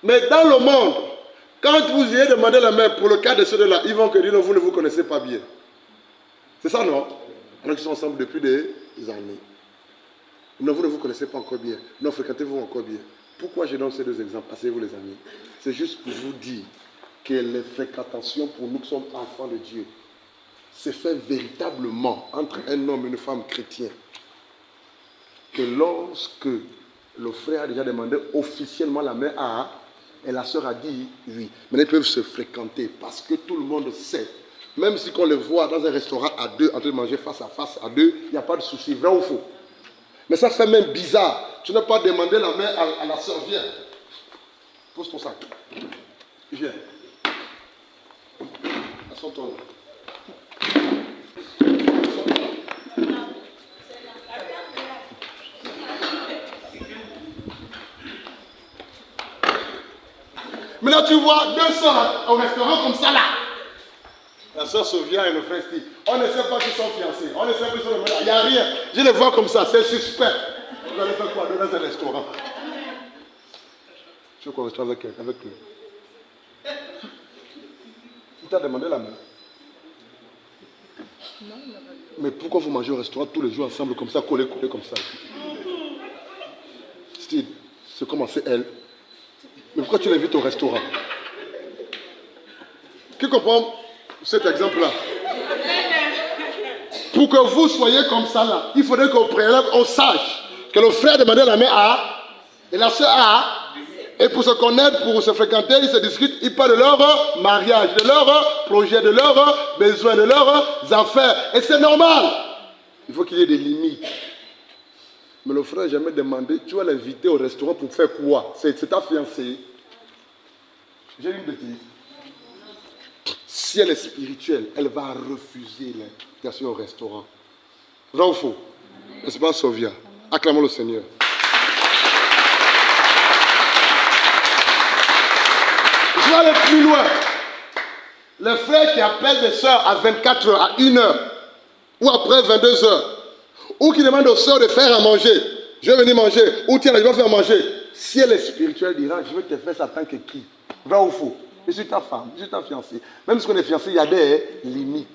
Mais dans le monde, quand vous y avez demandé la main pour le cas de ceux-là, ils vont que dire non, vous ne vous connaissez pas bien. C'est ça, non? Alors qu'ils sont ensemble depuis des années. Non, vous ne vous connaissez pas encore bien. Non, fréquentez-vous encore bien. Pourquoi je donne ces 2 exemples? Asseyez-vous, les amis. C'est juste pour vous dire que les fréquentations pour nous qui sommes enfants de Dieu, c'est fait véritablement entre un homme et une femme chrétienne. Que lorsque le frère a déjà demandé officiellement la main à, et la sœur a dit oui. Mais ils peuvent se fréquenter parce que tout le monde sait. Même si on les voit dans un restaurant à 2, en train de manger face à face à 2, il n'y a pas de souci, vrai ou faux? Mais ça fait même bizarre. Tu n'as pas demandé la main à la sœur, viens. Pose ton sac. Viens. Assois-toi là. Maintenant, tu vois 2 sœurs au restaurant comme ça là. La sœur Sofia et le frère Steve. On ne sait pas qu'ils sont fiancés. On ne sait pas qu'ils sont mariés. Il n'y a rien. Je les vois comme ça. C'est suspect. Vous allez faire quoi dans un restaurant? Tu veux qu'on reste avec lui? Il t'a demandé la main. Mais pourquoi vous mangez au restaurant tous les jours ensemble comme ça, collés comme ça? Steve, c'est comment c'est elle? Mais pourquoi tu l'invites au restaurant? Qui comprend cet exemple-là? Pour que vous soyez comme ça là, il faudrait qu'au préalable, on sache que le frère demandait la main à et la soeur à. Et pour se connaître, pour se fréquenter, ils se discutent, ils parlent de leur mariage, de leur projet, de leurs besoins, de leurs affaires. Et c'est normal. Il faut qu'il y ait des limites. Mais le frère n'a jamais demandé, tu vas l'inviter au restaurant pour faire quoi? C'est ta fiancée. J'ai une bêtise. Si elle est spirituelle, elle va refuser l'invitation au restaurant. Vrai ou faux? N'est-ce pas, Sofia? Acclamons le Seigneur. Je vais aller plus loin. Les frères qui appellent des sœurs à 24 heures, à 1 heure, ou après 22 heures, ou qui demandent aux sœurs de faire à manger. Je vais venir manger. Ou tiens, je vais faire manger. Si elle est spirituelle, elle dira, je vais te faire ça tant que qui? Vrai ou faux? Je suis ta femme, je suis ta fiancée. Même si on est fiancé, il y a des limites.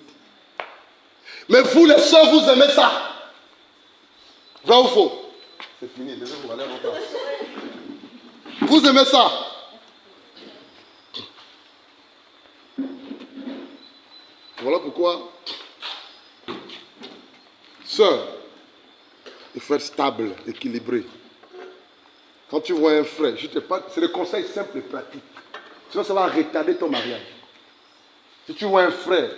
Mais vous, les sœurs, vous aimez ça. Vrai ou faux? C'est fini, désolé, vous allez à votre place. Vous aimez ça. Voilà pourquoi, sœur, il faut être stable, équilibré. Quand tu vois un frère, je te parle, c'est le conseil simple et pratique. Sinon, ça va retarder ton mariage. Si tu vois un frère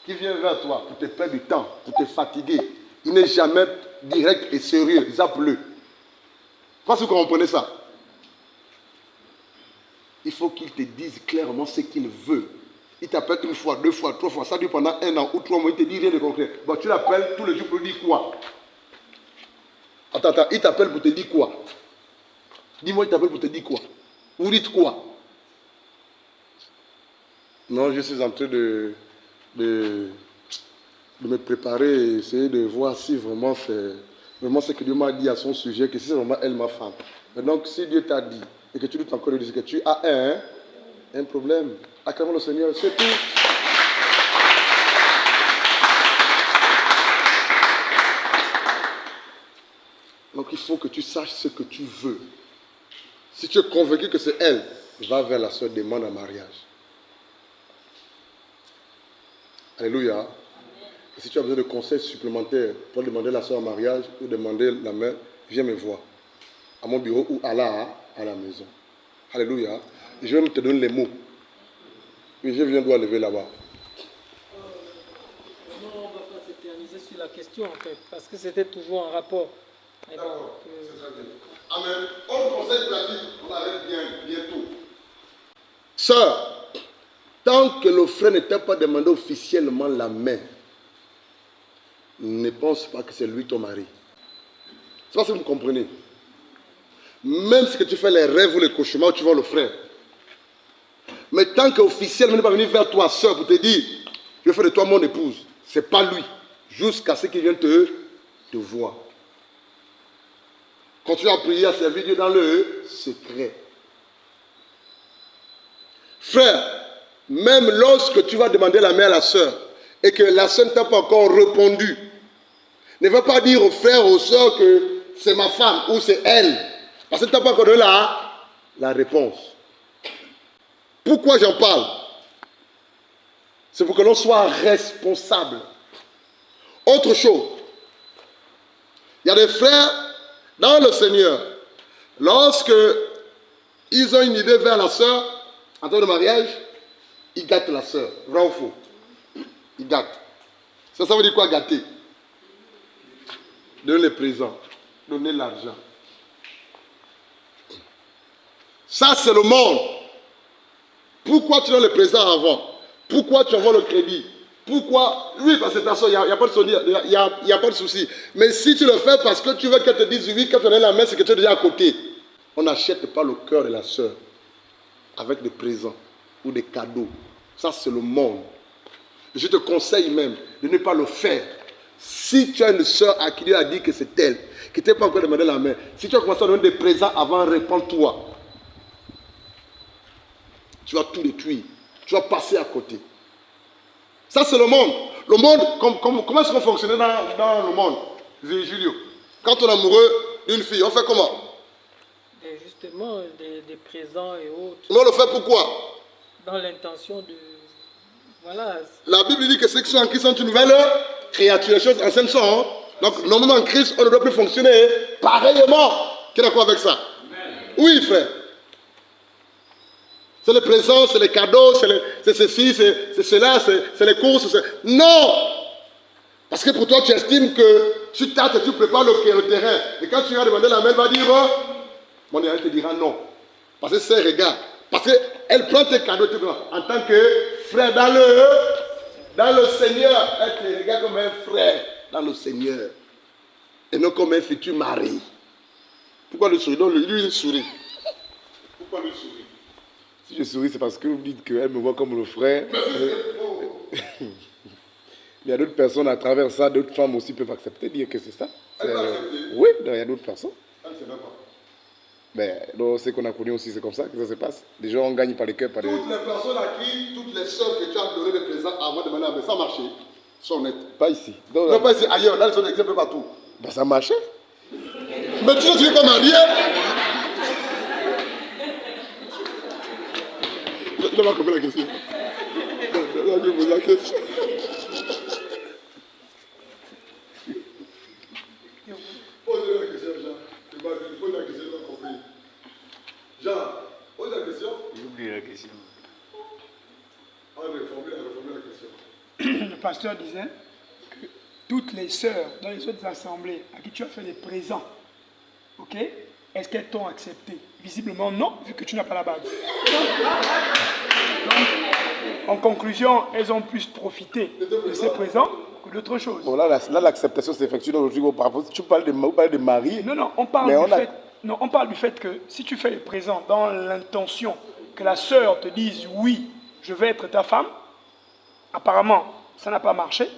qui vient vers toi pour te perdre du temps, pour te fatiguer, il n'est jamais direct et sérieux, zappe-le. Je ne sais pas si vous comprenez ça. Il faut qu'il te dise clairement ce qu'il veut. Il t'appelle 1 fois, 2 fois, 3 fois, ça dure pendant 1 an ou 3 mois, il te dit rien de concret. Bon, tu l'appelles tous les jours pour lui dire quoi? Attends, il t'appelle pour te dire quoi? Dis-moi, il t'appelle pour te dire quoi? Vous dites quoi? Non, je suis en train de me préparer et essayer de voir si vraiment c'est ce que Dieu m'a dit à son sujet, que si c'est vraiment elle ma femme. Donc, si Dieu t'a dit et que tu doutes encore de dire que tu as un problème, acclamons le Seigneur, c'est tout. Donc, il faut que tu saches ce que tu veux. Si tu es convaincu que c'est elle, va vers la soeur, demande un mariage. Alléluia. Et si tu as besoin de conseils supplémentaires pour demander la soeur en mariage ou demander la mère, viens me voir à mon bureau ou à la maison. Alléluia. Et je vais même te donner les mots. Et je viens dois lever là-bas. Non, on ne va pas s'éterniser sur la question en fait, parce que c'était toujours un rapport. D'accord, c'est très bien. Amen. Autre conseil pratique, on arrête bientôt. Sœur, tant que le frère ne t'a pas demandé officiellement la main, ne pense pas que c'est lui ton mari. C'est pas si vous me comprenez. Même si tu fais les rêves ou les cauchemars, tu vois le frère. Mais tant qu'officiellement n'est pas venu vers toi, sœur, pour te dire, je fais de toi mon épouse, c'est pas lui. Jusqu'à ce qu'il vienne te voir. Continue à prier, à servir Dieu dans le secret. Frère, même lorsque tu vas demander la main à la sœur et que la sœur ne t'a pas encore répondu, ne va pas dire au frère, aux sœurs que c'est ma femme ou c'est elle. Parce que tu n'as pas encore donné la réponse. Pourquoi j'en parle? C'est pour que l'on soit responsable. Autre chose, il y a des frères dans le Seigneur, lorsque ils ont une idée vers la sœur, en temps de mariage, ils gâtent la sœur. Vrai ou faux? Ils gâtent. Ça veut dire quoi gâter? Donner les présents, donner l'argent. Ça, c'est le monde. Pourquoi tu donnes les présents avant? Pourquoi tu envoies le crédit? Pourquoi? Oui, parce que de toute façon, il n'y a pas de souci. Mais si tu le fais parce que tu veux qu'elle te dise oui, quand tu donnes la main, c'est que tu es déjà à côté. On n'achète pas le cœur de la sœur avec des présents ou des cadeaux. Ça, c'est le monde. Je te conseille même de ne pas le faire. Si tu as une sœur à qui Dieu a dit que c'est elle, qui ne t'a pas encore demandé la main, si tu as commencé à donner des présents avant, réponds-toi. Tu vas tout détruire. Tu vas passer à côté. Ça, c'est le monde. Le monde, comment est-ce qu'on fonctionnait dans le monde, Julio? Quand on est amoureux d'une fille, on fait comment? Et justement, des présents et autres. Mais on le fait pourquoi? Dans l'intention de... Voilà. La Bible dit que ceux qui sont en Christ sont une nouvelle créature. Les choses anciennes sont. Hein? Donc, normalement, en Christ, on ne doit plus fonctionner pareillement. Qui est d'accord avec ça? Oui, frère. C'est les présents, c'est les cadeaux, c'est ceci, c'est cela, c'est les courses. Non! Parce que pour toi, tu estimes que tu tâtes et tu prépares le terrain. Et quand tu vas demander la main, elle va dire, mon elle te dira non. Parce que c'est regarde. Parce qu'elle prend tes cadeaux en tant que frère dans le Seigneur. Elle te regarde comme un frère dans le Seigneur. Et non comme un futur mari. Pourquoi le sourire? Non, lui, il sourit. Pourquoi lui sourit? Si je souris, c'est parce que vous dites qu'elle me voit comme le frère. Il y a d'autres personnes à travers ça, d'autres femmes aussi peuvent accepter, dire que c'est ça. Oui, il y a d'autres personnes. Mais dans ce qu'on a connu aussi, c'est comme ça que ça se passe. Les gens gagnent par les cœurs. Par toutes les personnes à qui, toutes les soeurs que tu as donné des présents avant de demander, ça a marché. Sont honnêtes. Pas ici. Non, pas ici, ailleurs. Là, ils sont exemples partout. Ben, ça marchait. Mais tu ne es pas marié. Je vais couper la question. Je vais poser la question. Pose la question, Jean. Pose la question, je vais compris. Jean, pose la question. J'ai oublié la question. On va reformuler la question. Le pasteur disait que toutes les sœurs dans les autres assemblées à qui tu as fait des présents, ok, est-ce qu'elles t'ont accepté? Visiblement non, vu que tu n'as pas la bague. Donc, en conclusion, elles ont plus profité de ces présents que d'autres choses. Bon, là, l'acceptation s'effectue dans le jour auparavant. Tu parles de mari. Non, on parle du fait que si tu fais les présents dans l'intention que la sœur te dise oui, je vais être ta femme, apparemment, ça n'a pas marché.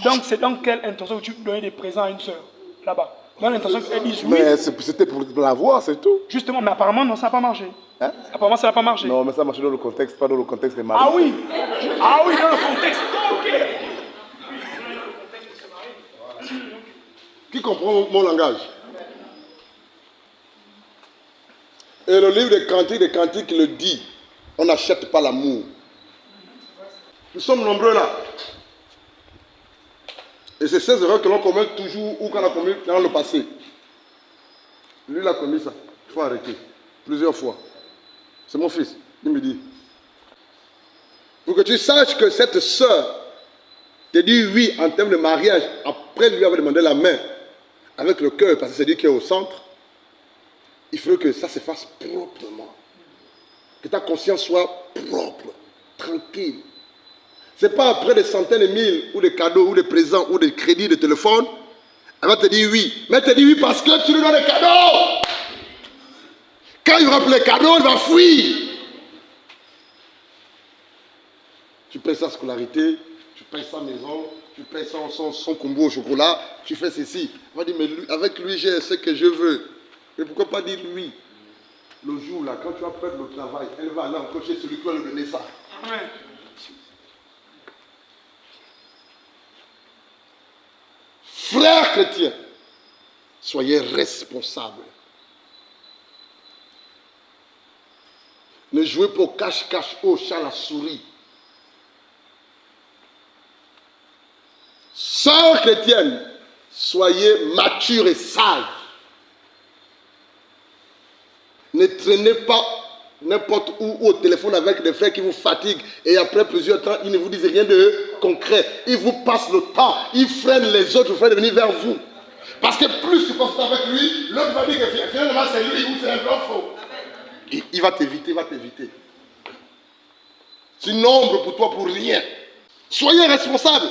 Donc, c'est dans quelle intention que tu peux donner des présents à une sœur, là-bas? Dans l'intention qu'elle dise oui. Mais c'était pour la voir, c'est tout. Justement, mais apparemment, non, ça n'a pas marché. Hein? Apparemment, ça n'a pas marché. Non, mais ça a marché dans le contexte, pas dans le contexte des maris. Ah oui. Ah oui, dans le contexte. Ok. Qui comprend mon langage? Et le livre des Cantiques le dit. On n'achète pas l'amour. Nous sommes nombreux là. Et c'est ces erreurs que l'on commet toujours ou qu'on a commis dans le passé. Lui, il a commis ça. Il faut arrêter. Plusieurs fois. C'est mon fils. Il me dit. Pour que tu saches que cette sœur te dit oui en termes de mariage, après lui avoir demandé la main, avec le cœur, parce que c'est lui qui est au centre, il faut que ça se fasse proprement. Que ta conscience soit propre, tranquille. Ce n'est pas après des centaines de mille, ou des cadeaux, ou des présents, ou des crédits de téléphone, elle va te dire oui. Mais elle te dit oui parce que tu lui donnes des cadeaux. Quand il n'y aura plus les cadeaux, elle va fuir. Tu payes sa scolarité, tu payes sa maison, tu payes son combo au chocolat, tu fais ceci. Elle va dire, mais lui, avec lui, j'ai ce que je veux. Mais pourquoi pas dire oui? Le jour là, quand tu vas perdre le travail, elle va aller encocher celui qui va lui donner ça. Amen. Frères chrétiens, soyez responsables. Ne jouez pas au cache-cache, au chat, à la souris. Sœurs chrétiennes, soyez matures et sages. Ne traînez pas n'importe où au téléphone avec des frères qui vous fatiguent et après plusieurs temps, ils ne vous disent rien de concret. Ils vous passent le temps, ils freinent les autres frères de venir vers vous. Parce que plus tu passes avec lui, l'autre va dire que finalement c'est lui ou c'est un grand faux. Il va t'éviter, il va t'éviter. C'est une ombre pour toi pour rien. Soyez responsables.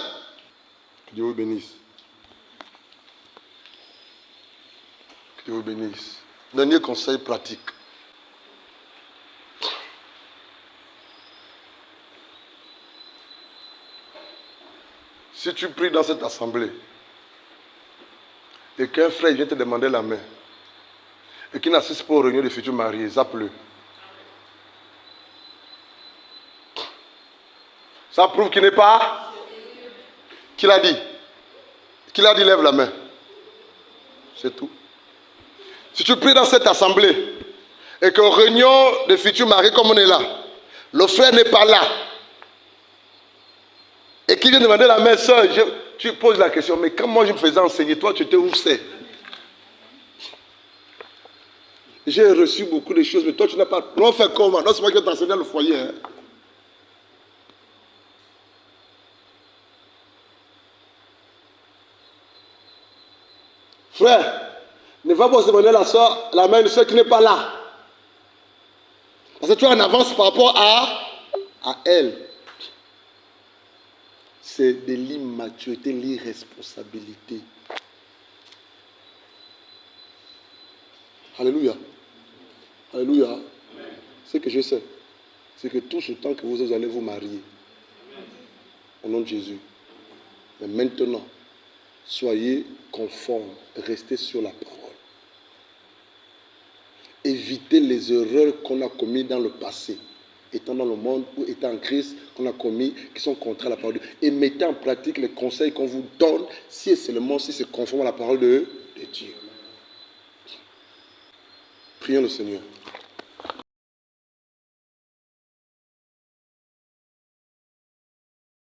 Que Dieu vous bénisse. Que Dieu vous bénisse. Dernier conseil pratique. Si tu pries dans cette assemblée et qu'un frère vient te demander la main et qu'il n'assiste pas aux réunions des futurs mariés, zappe-le. Ça prouve qu'il n'est pas. Qui l'a dit? Qui l'a dit lève la main? C'est tout. Si tu pries dans cette assemblée et qu'aux réunions des futurs mariés comme on est là, le frère n'est pas là et qu'il vient demander la main, soeur, tu poses la question, mais quand moi je me faisais enseigner, toi tu étais où c'est? J'ai reçu beaucoup de choses, mais toi tu n'as pas. Non, fait comment? Non, c'est moi qui vais t'enseigner dans le foyer. Hein. Frère, ne va pas se demander la main de soeur qui n'est pas là. Parce que tu es en avance par rapport à elle. C'est de l'immaturité, l'irresponsabilité. Alléluia. Alléluia. Ce que je sais, c'est que tout ce temps que vous allez vous marier, au nom de Jésus, mais maintenant, soyez conformes, restez sur la parole. Évitez les erreurs qu'on a commises dans le passé, étant dans le monde ou étant en Christ, qu'on a commis, qui sont contraires à la parole de Dieu. Et mettez en pratique les conseils qu'on vous donne, si et seulement si c'est conforme à la parole de Dieu. Prions le Seigneur.